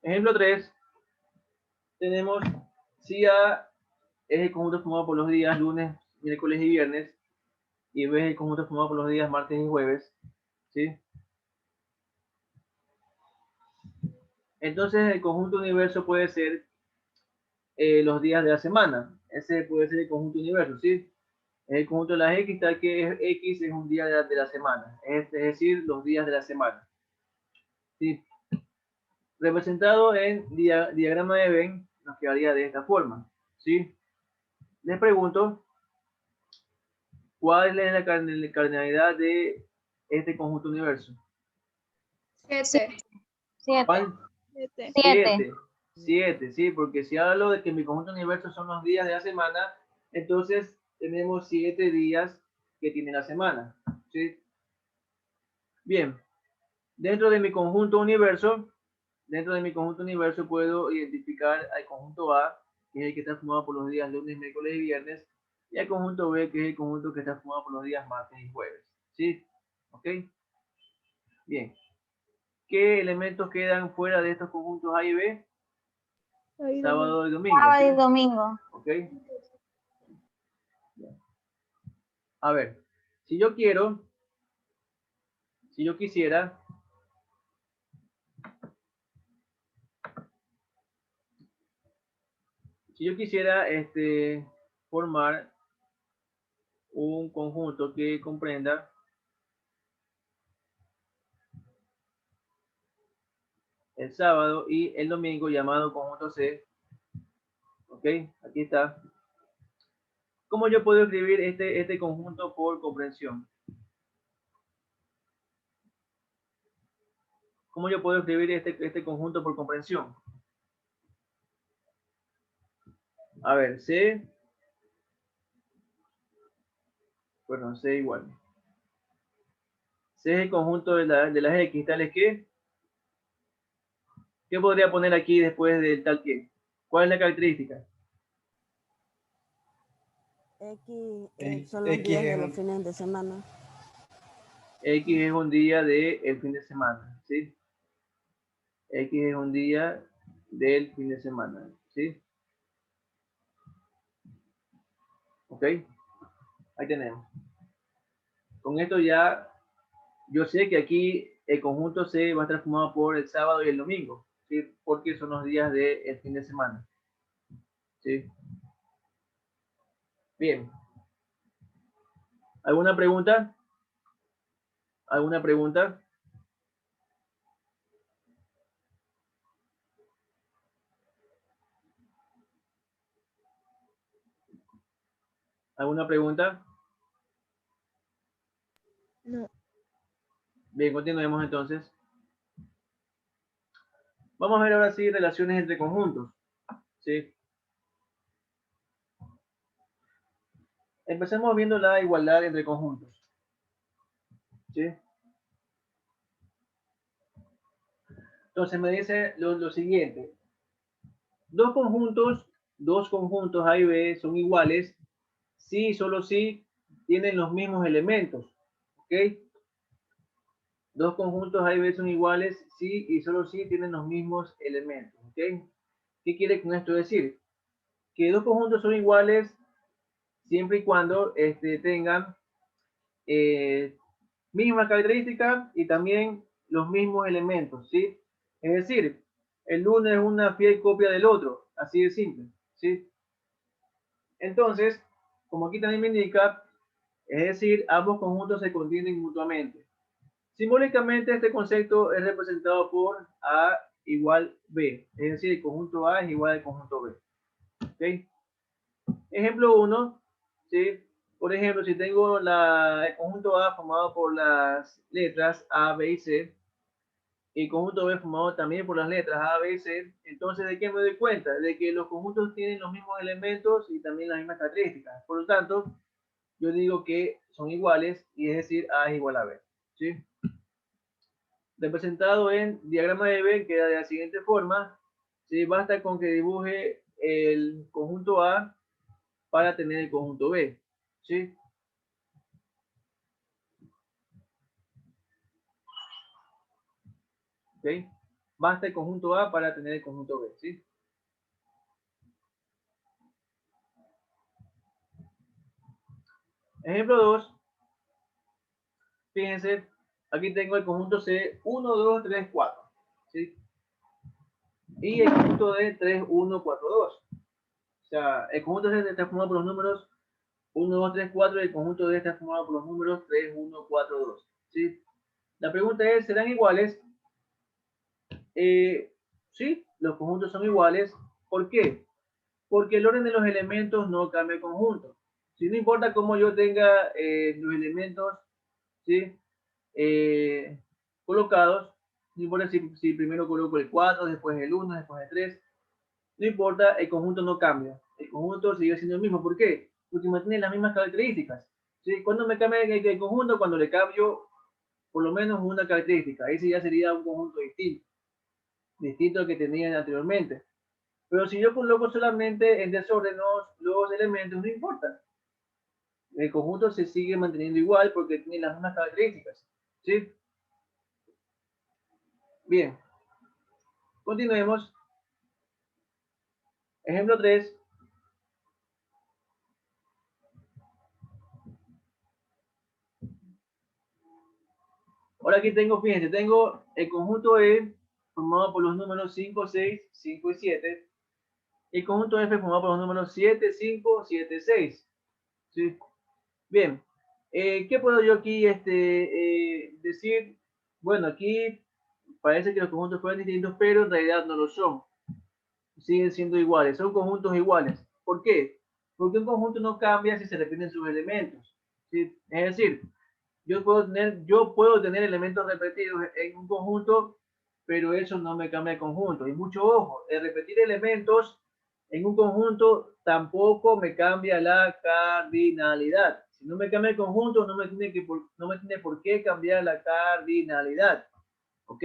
Ejemplo 3, tenemos si A es el conjunto formado por los días lunes, miércoles y viernes, y B es el conjunto formado por los días martes y jueves, ¿sí? Entonces el conjunto universo puede ser los días de la semana. Ese puede ser el conjunto universo, ¿sí? Es el conjunto de las X, tal que X es un día de la semana, es decir, los días de la semana. ¿Sí? Representado en diagrama de Venn, nos quedaría de esta forma, ¿sí? Les pregunto, ¿cuál es la cardinalidad de este conjunto universo? 7. ¿Cuál? 7. 7. 7, ¿sí? Porque si hablo de que mi conjunto universo son los días de la semana, entonces tenemos 7 días que tiene la semana, ¿sí? Bien. Dentro de mi conjunto universo, puedo identificar al conjunto A, que es el que está formado por los días lunes, miércoles y viernes, y al conjunto B, que es el conjunto que está formado por los días martes y jueves. ¿Sí? ¿Ok? Bien. ¿Qué elementos quedan fuera de estos conjuntos A y B? Ahí Sábado y domingo. Sábado ¿sí? y domingo. ¿Ok? A ver, si yo quisiera, si yo quisiera formar un conjunto que comprenda el sábado y el domingo llamado conjunto C. Ok, aquí está. ¿Cómo yo puedo escribir este conjunto por comprensión? ¿Cómo yo puedo escribir este conjunto por comprensión? A ver, C, perdón, C igual. C es el conjunto de las X, tales que. ¿Qué podría poner aquí después del tal que? ¿Cuál es la característica? X son los X días es de un- los fines de semana. X es un día del fin de semana, ¿sí? X es un día del fin de semana, ¿sí? ¿Ok? Ahí tenemos. Con esto ya, yo sé que aquí el conjunto C va a estar formado por el sábado y el domingo, ¿sí? Porque son los días del fin de semana, ¿sí? Bien. ¿Alguna pregunta? ¿Alguna pregunta? ¿Alguna pregunta? no. Bien, continuemos entonces. Vamos a ver ahora sí relaciones entre conjuntos, ¿sí? Empecemos viendo la igualdad entre conjuntos, ¿sí? Entonces me dice lo siguiente. Dos conjuntos A y B son iguales si solo si tienen los mismos elementos, ¿ok? Dos conjuntos A y B son iguales si y solo si tienen los mismos elementos, ¿ok? ¿Qué quiere con esto decir? Que dos conjuntos son iguales siempre y cuando tengan mismas características y también los mismos elementos, ¿sí? Es decir, el uno es una fiel copia del otro, así de simple, ¿sí? Entonces, como aquí también me indica, es decir, ambos conjuntos se contienen mutuamente. Simbólicamente, este concepto es representado por A igual B, es decir, el conjunto A es igual al conjunto B. ¿Okay? Ejemplo 1, ¿sí? Por ejemplo, si tengo el conjunto A formado por las letras A, B y C, y el conjunto B formado también por las letras A, B y C, entonces ¿de qué me doy cuenta? De que los conjuntos tienen los mismos elementos y también las mismas características. Por lo tanto, yo digo que son iguales, y es decir, A es igual a B. ¿Sí? Representado en diagrama de Venn queda de la siguiente forma. ¿Sí? Basta con que dibuje el conjunto A para tener el conjunto B. ¿Sí? ¿Okay? Basta el conjunto A para tener el conjunto B. ¿Sí? Ejemplo 2. Fíjense, aquí tengo el conjunto C 1, 2, 3, 4. ¿Sí? Y el conjunto D 3, 1, 4, 2. O sea, el conjunto C está formado por los números 1, 2, 3, 4 y el conjunto D está formado por los números 3, 1, 4, 2. ¿Sí? La pregunta es, ¿serán iguales? Sí, los conjuntos son iguales. ¿Por qué? Porque el orden de los elementos no cambia el conjunto. Si no importa cómo yo tenga los elementos, ¿sí? Colocados, no importa si primero coloco el 4, después el 1, después el 3, no importa, el conjunto no cambia. El conjunto sigue siendo el mismo. ¿Por qué? Porque mantiene las mismas características. ¿Sí? ¿Cuándo me cambia el conjunto? Cuando le cambio por lo menos una característica. Ahí sí ya sería un conjunto distinto al que tenían anteriormente. Pero si yo coloco solamente en desorden los elementos, no importa. El conjunto se sigue manteniendo igual porque tiene las mismas características. ¿Sí? Bien. Continuemos. Ejemplo 3. Ahora aquí tengo, fíjense, tengo el conjunto E formado por los números 5, 6, 5 y 7. Y el conjunto F formado por los números 7, 5, 7, 6. ¿Sí? Bien. ¿Qué puedo yo aquí decir? Bueno, aquí parece que los conjuntos fueron distintos, pero en realidad no lo son. Siguen siendo iguales, son conjuntos iguales. ¿Por qué? Porque un conjunto no cambia si se repiten sus elementos. ¿Sí? Es decir, yo puedo tener elementos repetidos en un conjunto, pero eso no me cambia el conjunto. Y mucho ojo, el repetir elementos en un conjunto tampoco me cambia la cardinalidad. Si no me cambia el conjunto, no me tiene por qué cambiar la cardinalidad. ¿Ok?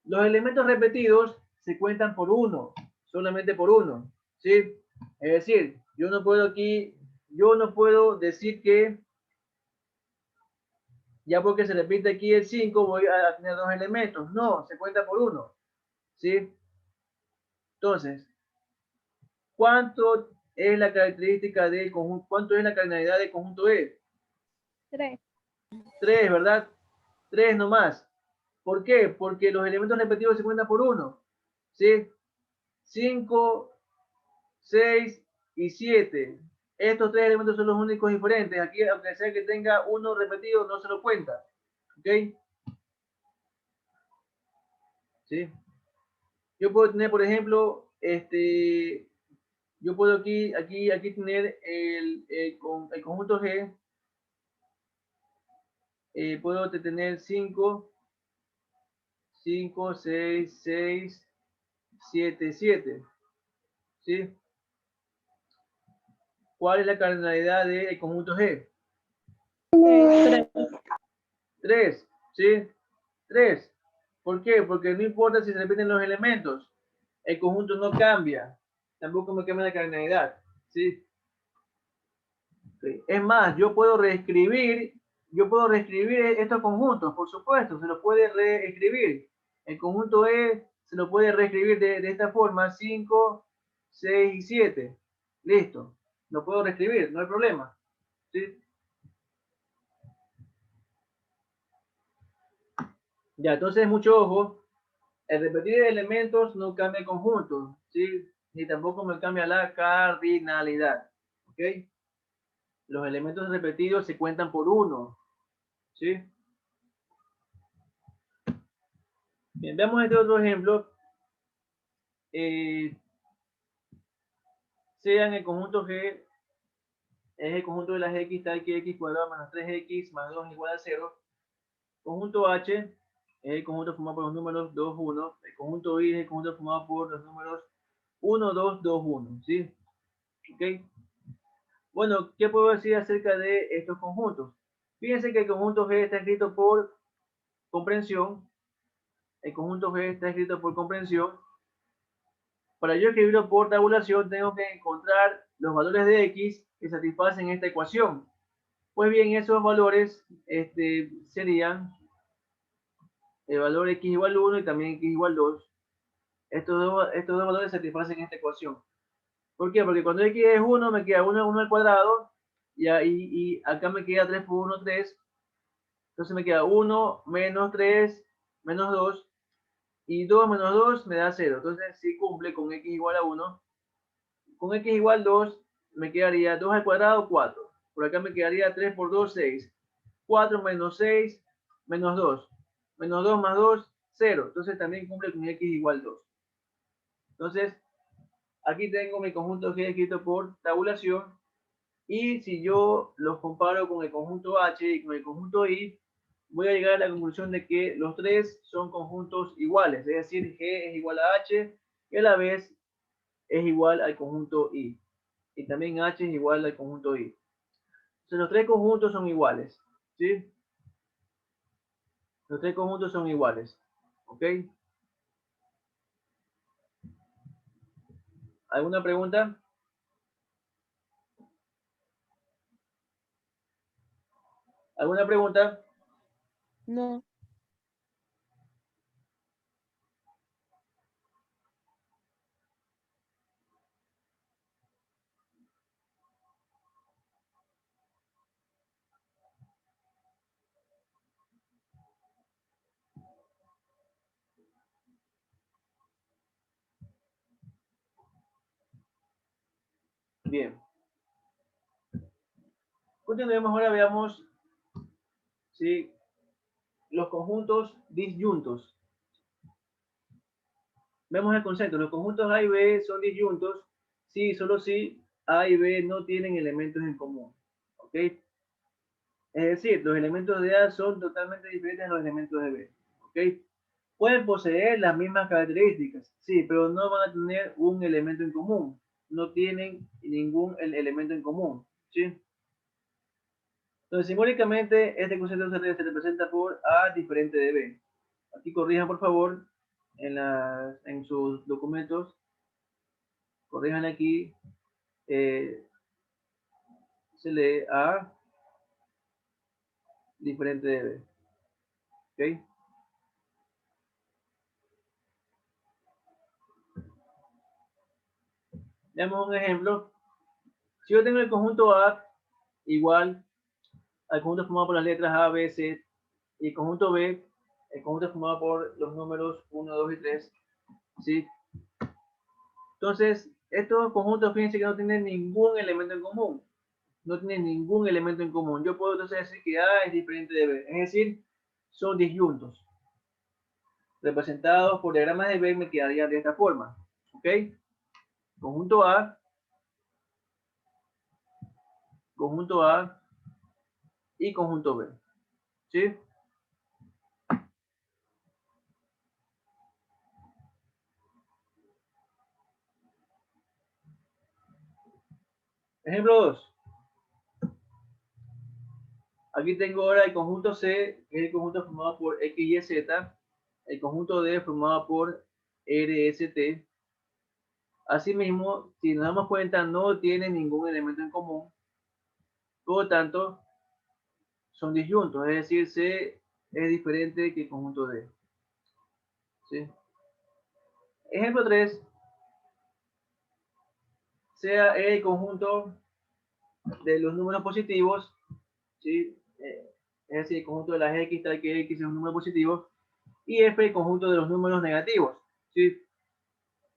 Los elementos repetidos se cuentan por uno, solamente por uno. ¿Sí? Es decir, yo no puedo decir que ya porque se repite aquí el 5, voy a tener dos elementos. No, se cuenta por uno. ¿Sí? Entonces, ¿cuánto es la característica del conjunto? ¿Cuánto es la cardinalidad del conjunto E? 3. 3, ¿verdad? 3 nomás. ¿Por qué? Porque los elementos repetidos se cuentan por uno. ¿Sí? 5, 6 y 7. Estos tres elementos son los únicos diferentes. Aquí, aunque sea que tenga uno repetido, no se lo cuenta. ¿Ok? ¿Sí? Yo puedo tener, por ejemplo, yo puedo aquí tener el conjunto G. Puedo tener 5, 5, 6, 6, 7, 7. ¿Sí? ¿Cuál es la cardinalidad del conjunto G? 3. 3. ¿Sí? 3. ¿Por qué? Porque no importa si se repiten los elementos. El conjunto no cambia. Tampoco me cambia la cardinalidad. ¿Sí? Es más, yo puedo reescribir estos conjuntos, por supuesto, se los puede reescribir. El conjunto E se lo puede reescribir de esta forma: 5, 6 y 7. Listo. Lo puedo reescribir, no hay problema. ¿Sí? Ya, entonces mucho ojo. El repetir elementos no cambia el conjunto, ¿sí? Ni tampoco me cambia la cardinalidad. ¿Ok? Los elementos repetidos se cuentan por uno. ¿Sí? Bien, veamos este otro ejemplo. Sean el conjunto G, es el conjunto de las X tal que X cuadrado menos 3X más 2 igual a 0. Conjunto H es el conjunto formado por los números 2, 1. El conjunto I es el conjunto formado por los números 1, 2, 2, 1. ¿Sí? ¿Ok? Bueno, ¿qué puedo decir acerca de estos conjuntos? Fíjense que el conjunto G está escrito por comprensión. El conjunto G está escrito por comprensión. Para yo escribirlo por tabulación, tengo que encontrar los valores de X que satisfacen esta ecuación. Pues bien, esos valores serían el valor X igual 1 y también X igual 2. Estos dos valores satisfacen esta ecuación. ¿Por qué? Porque cuando X es 1, me queda 1 al cuadrado y acá me queda 3 por 1, 3. Entonces me queda 1 menos 3 menos 2 y 2 menos 2 me da 0. Entonces si cumple con X igual a 1. Con X igual 2 me quedaría 2 al cuadrado, 4. Por acá me quedaría 3 por 2, 6. 4 menos 6 menos 2. Menos 2 más 2, 0. Entonces también cumple con X igual 2. Entonces aquí tengo mi conjunto G escrito por tabulación. Y si yo los comparo con el conjunto H y con el conjunto I, voy a llegar a la conclusión de que los tres son conjuntos iguales. Es decir, G es igual a H y a la vez es igual al conjunto I. Y también H es igual al conjunto I. Entonces los tres conjuntos son iguales. ¿Sí? Los tres conjuntos son iguales. ¿Ok? ¿Alguna pregunta? ¿Alguna pregunta? No. Bien. Continuemos ahora, veamos, ¿sí?, los conjuntos disyuntos. Vemos el concepto. Los conjuntos A y B son disyuntos si, solo si A y B no tienen elementos en común. ¿Ok? Es decir, los elementos de A son totalmente diferentes a los elementos de B. ¿Ok? Pueden poseer las mismas características, sí, pero no van a tener un elemento en común. No tienen ningún elemento en común. ¿Sí? Entonces, simbólicamente, este concepto se representa por A diferente de B. Aquí corrijan, por favor, en sus documentos, corrijan aquí, se lee A diferente de B. ¿Ok? Veamos un ejemplo. Si yo tengo el conjunto A igual al conjunto formado por las letras A, B, C, y el conjunto B, el conjunto formado por los números 1, 2 y 3, ¿sí? Entonces, estos conjuntos, fíjense que no tienen ningún elemento en común. No tienen ningún elemento en común. Yo puedo entonces decir que A es diferente de B. Es decir, son disyuntos. Representados por diagramas de B me quedaría de esta forma. ¿Ok? Conjunto A y conjunto B. ¿Sí? Ejemplo 2. Aquí tengo ahora el conjunto C, que es el conjunto formado por X, Y, Z. El conjunto D formado por R, S, T. Asimismo, si nos damos cuenta, no tiene ningún elemento en común. Por lo tanto, son disyuntos. Es decir, C es diferente que el conjunto D. ¿Sí? Ejemplo 3. Sea el conjunto de los números positivos, ¿sí? Es decir, el conjunto de las X tal que X es un número positivo, y F el conjunto de los números negativos. ¿Sí?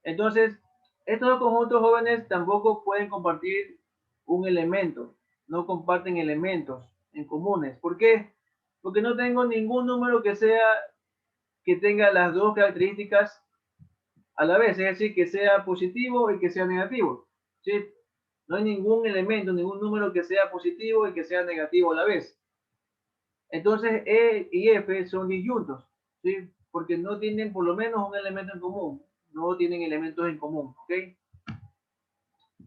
Entonces, estos dos conjuntos jóvenes tampoco pueden compartir un elemento, no comparten elementos en comunes. ¿Por qué? Porque no tengo ningún número que tenga las dos características a la vez, es decir, que sea positivo y que sea negativo. ¿Sí? No hay ningún elemento, ningún número que sea positivo y que sea negativo a la vez. Entonces, E y F son disyuntos, ¿sí? Porque no tienen por lo menos un elemento en común. No tienen elementos en común, ¿ok?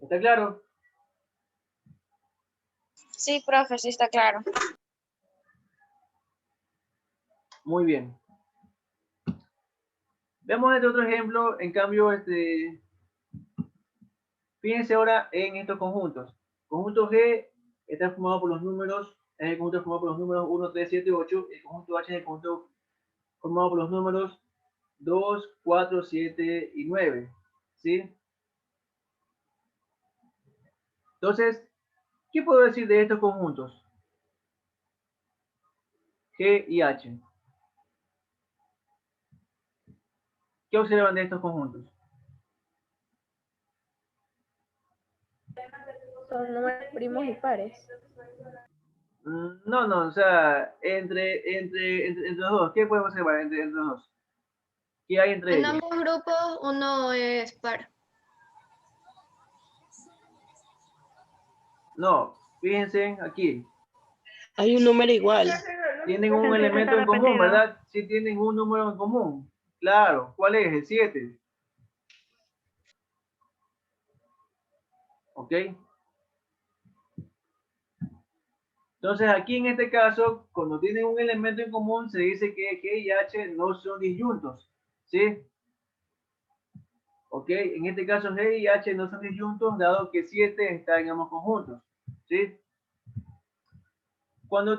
¿Está claro? Sí, profe, sí está claro. Muy bien. Veamos este otro ejemplo. En cambio, fíjense ahora en estos conjuntos. Conjunto G está formado por los números, es el conjunto formado por los números 1, 3, 7, 8. El conjunto H es el conjunto formado por los números 2, 4, 7 y 9. ¿Sí? Entonces, ¿qué puedo decir de estos conjuntos? G y H. ¿Qué observan de estos conjuntos? Son números primos y pares. No, no, o sea, entre los dos, ¿qué podemos observar entre los dos? ¿Qué hay entre En ellos? ambos grupos uno es par. No, fíjense aquí. Hay un número igual. Tienen un elemento en común, ¿verdad? Sí tienen un número en común. Claro, ¿cuál es? El 7. ¿Ok? Entonces, aquí en este caso, cuando tienen un elemento en común, se dice que G y H no son disyuntos, ¿sí? ¿Ok? En este caso, G y H no son disyuntos, dado que 7 están en ambos conjuntos, ¿sí? Cuando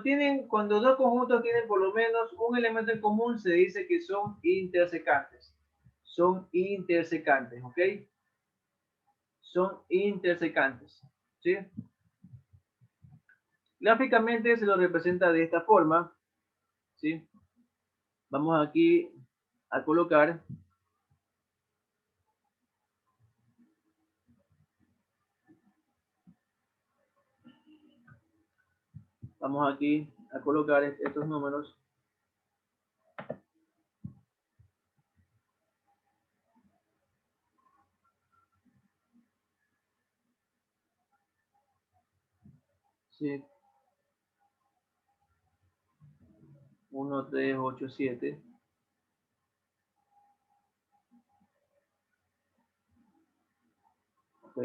dos conjuntos tienen por lo menos un elemento en común, se dice que son intersecantes. Son intersecantes, ¿ok? Son intersecantes, ¿sí? Gráficamente se lo representa de esta forma, ¿sí? Vamos aquí a colocar estos números. Sí. 1, 3, 8, 7. Ok.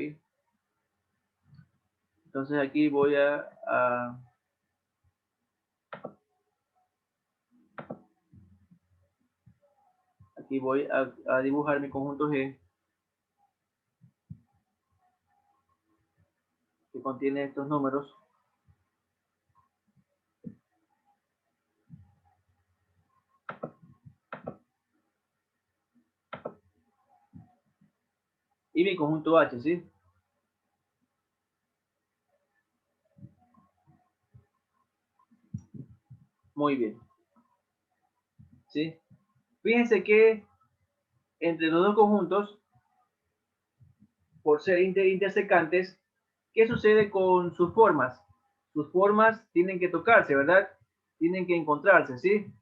Entonces aquí voy a dibujar mi conjunto G que contiene estos números. Y mi conjunto H, ¿sí? Muy bien. ¿Sí? Fíjense que entre los dos conjuntos, por ser intersecantes, ¿qué sucede con sus formas? Sus formas tienen que tocarse, ¿verdad? Tienen que encontrarse, ¿sí?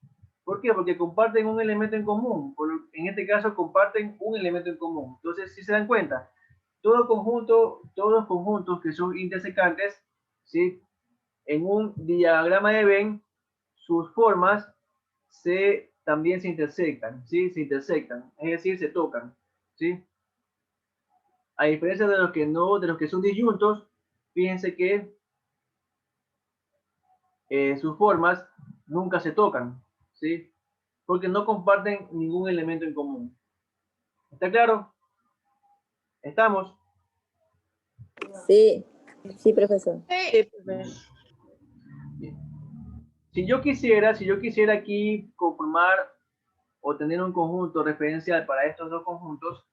¿Por qué? Porque comparten un elemento en común. En este caso, comparten un elemento en común. Entonces, si se dan cuenta, todos los conjuntos que son intersecantes, ¿sí? En un diagrama de Venn, sus formas también se intersectan, ¿sí? Se intersectan, es decir, se tocan, ¿sí? A diferencia de los que son disyuntos, fíjense que sus formas nunca se tocan, ¿sí? Porque no comparten ningún elemento en común. ¿Está claro? ¿Estamos? Sí, sí, profesor. Sí, profe. Bien. Si yo quisiera aquí conformar o tener un conjunto referencial para estos dos conjuntos,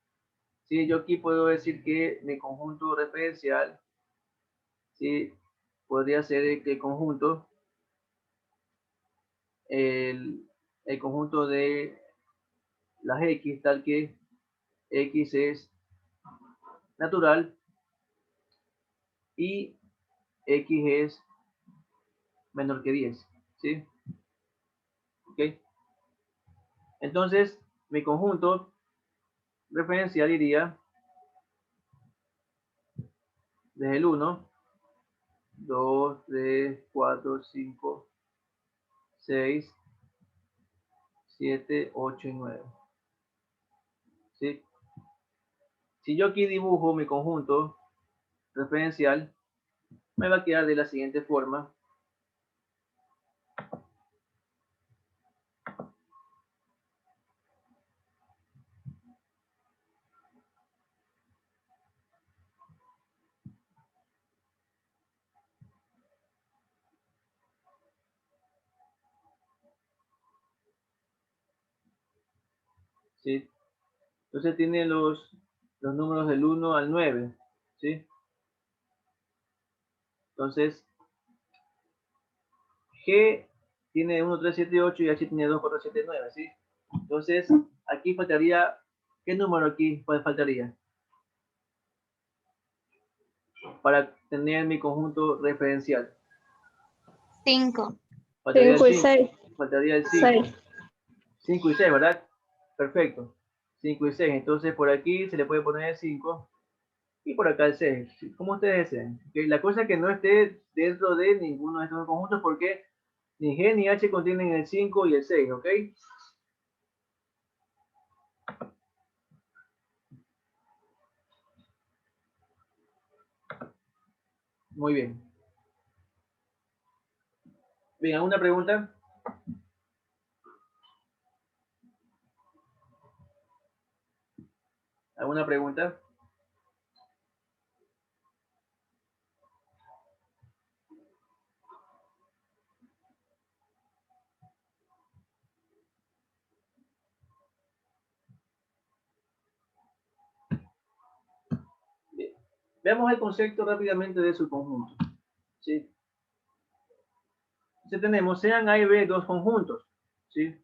¿sí? Yo aquí puedo decir que mi conjunto referencial, ¿sí? Podría ser el conjunto, el, el conjunto de las X, tal que X es natural y X es menor que 10, ¿sí? ¿Ok? Entonces, mi conjunto referencial iría desde el 1, 2, 3, 4, 5, 6, 7, 8 y 9, ¿sí? Si yo aquí dibujo mi conjunto referencial, me va a quedar de la siguiente forma. ¿Sí? Entonces tiene los números del 1 al 9, ¿sí? Entonces, G tiene 1, 3, 7, 8 y H tiene 2, 4, 7, 9, ¿sí? Entonces, aquí faltaría, ¿qué número aquí faltaría? Para tener mi conjunto referencial. 5. Faltaría el 5 y 5. 6. Faltaría el 5. 6. 5 y 6, ¿verdad? Perfecto. 5 y 6. Entonces, por aquí se le puede poner el 5 y por acá el 6. Como ustedes deseen. ¿Okay? La cosa es que no esté dentro de ninguno de estos conjuntos porque ni G ni H contienen el 5 y el 6, ¿ok? Muy bien. Bien, ¿alguna pregunta? ¿Alguna pregunta? Bien. Veamos el concepto rápidamente de subconjunto. ¿Sí? Entonces tenemos, sean A y B dos conjuntos. ¿Sí?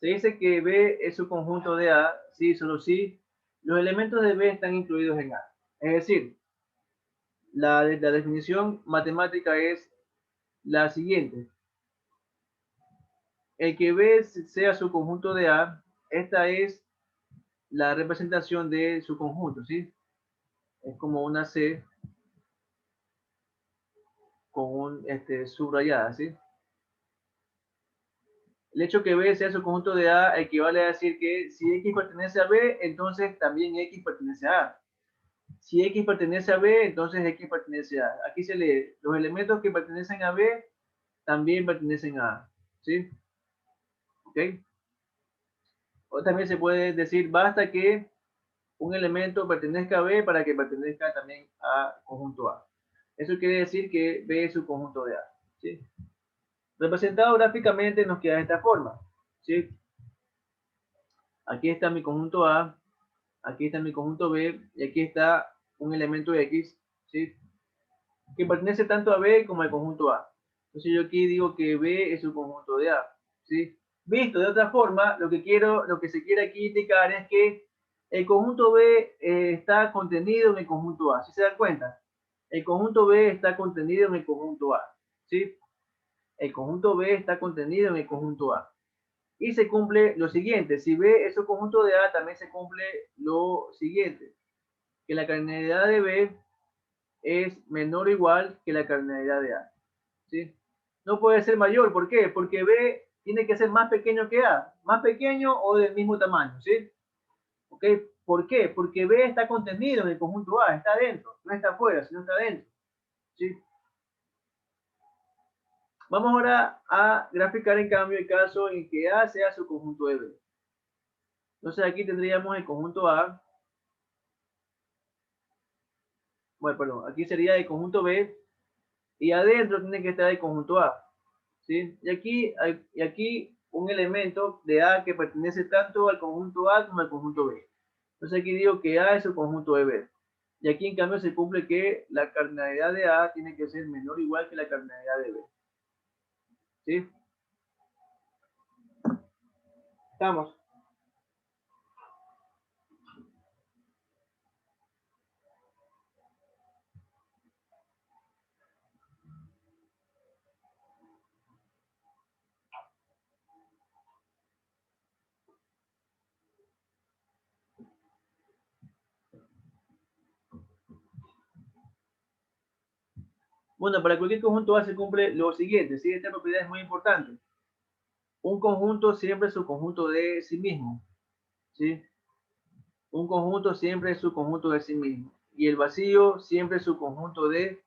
Se dice que B es subconjunto de A, sí, solo si los elementos de B están incluidos en A. Es decir, la definición matemática es la siguiente. El que B sea subconjunto de A, esta es la representación de su conjunto, ¿sí? Es como una C con un subrayada, ¿sí? El hecho que B sea su conjunto de A equivale a decir que si X pertenece a B, entonces también X pertenece a A. Si X pertenece a B, entonces X pertenece a A. Aquí se lee, los elementos que pertenecen a B también pertenecen a A, ¿sí? ¿Ok? O también se puede decir, basta que un elemento pertenezca a B para que pertenezca también a conjunto A. Eso quiere decir que B es su conjunto de A, ¿sí? Representado gráficamente nos queda de esta forma, ¿sí? Aquí está mi conjunto A, aquí está mi conjunto B, y aquí está un elemento X, ¿sí? Que pertenece tanto a B como al conjunto A. Entonces yo aquí digo que B es su conjunto de A, ¿sí? Visto de otra forma, lo que se quiere aquí indicar es que el conjunto B está contenido en el conjunto A, ¿sí se dan cuenta? El conjunto B está contenido en el conjunto A, ¿sí? El conjunto B está contenido en el conjunto A. Y se cumple lo siguiente, si B es un conjunto de A, también se cumple lo siguiente, que la cardinalidad de B es menor o igual que la cardinalidad de A, ¿sí? No puede ser mayor, ¿por qué? Porque B tiene que ser más pequeño que A, más pequeño o del mismo tamaño, ¿sí? ¿Ok? ¿Por qué? Porque B está contenido en el conjunto A, está dentro, no está afuera, sino está dentro, ¿sí? Vamos ahora a graficar en cambio el caso en que A sea su conjunto de B. Entonces aquí tendríamos el conjunto A, bueno, perdón, aquí sería el conjunto B y adentro tiene que estar el conjunto A, ¿sí? Y aquí un elemento de A que pertenece tanto al conjunto A como al conjunto B. Entonces aquí digo que A es el conjunto de B. Y aquí en cambio se cumple que la cardinalidad de A tiene que ser menor o igual que la cardinalidad de B. ¿Sí? ¿Estamos? Bueno, para cualquier conjunto A se cumple lo siguiente, ¿sí? Esta propiedad es muy importante. Un conjunto siempre es su conjunto de sí mismo, ¿sí? Un conjunto siempre es su conjunto de sí mismo. Y el vacío siempre es su conjunto de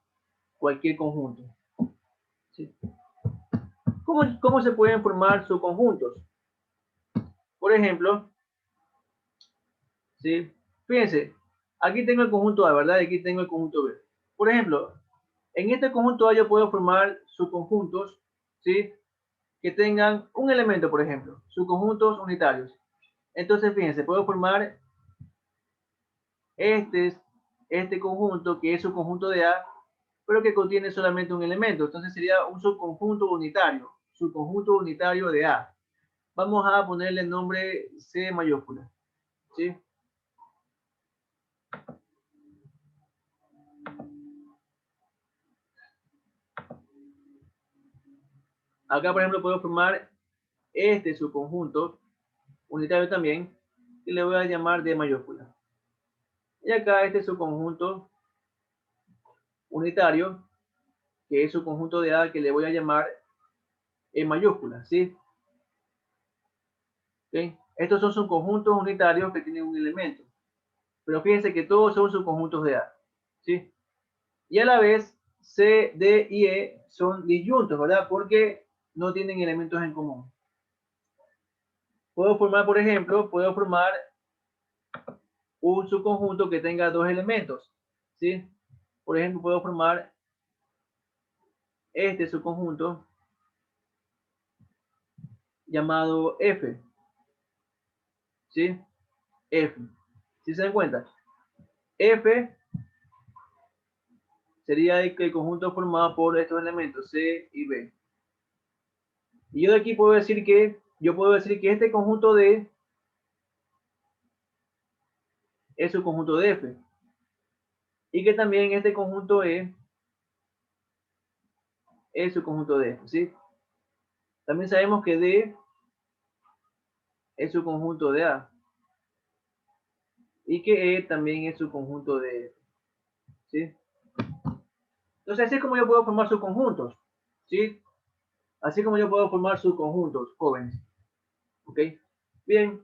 cualquier conjunto, ¿sí? ¿Cómo se pueden formar subconjuntos? Por ejemplo, ¿sí? Fíjense, aquí tengo el conjunto A, ¿verdad? Y aquí tengo el conjunto B. Por ejemplo, en este conjunto A yo puedo formar subconjuntos, ¿sí? Que tengan un elemento, por ejemplo, subconjuntos unitarios. Entonces, fíjense, puedo formar este conjunto que es subconjunto de A, pero que contiene solamente un elemento. Entonces sería un subconjunto unitario de A. Vamos a ponerle el nombre C mayúscula, ¿sí? Acá, por ejemplo, puedo formar este subconjunto unitario también, y le voy a llamar D mayúscula. Y acá este subconjunto unitario, que es subconjunto de A, que le voy a llamar E mayúscula, ¿sí? ¿Okay? Estos son subconjuntos unitarios que tienen un elemento. Pero fíjense que todos son subconjuntos de A, ¿sí? Y a la vez, C, D y E son disyuntos, ¿verdad? Porque no tienen elementos en común. Puedo formar, por ejemplo, un subconjunto que tenga dos elementos, ¿sí? Por ejemplo, puedo formar este subconjunto llamado F, ¿sí? F. ¿Sí se dan cuenta? F sería el conjunto formado por estos elementos C y B. Y yo de aquí puedo decir que este conjunto D es su conjunto de F. Y que también este conjunto E es su conjunto de F, ¿sí? También sabemos que D es su conjunto de A. Y que E también es su conjunto de F, ¿sí? Entonces, así es como yo puedo formar subconjuntos, ¿sí? Así como yo puedo formar subconjuntos, jóvenes. ¿Ok? Bien.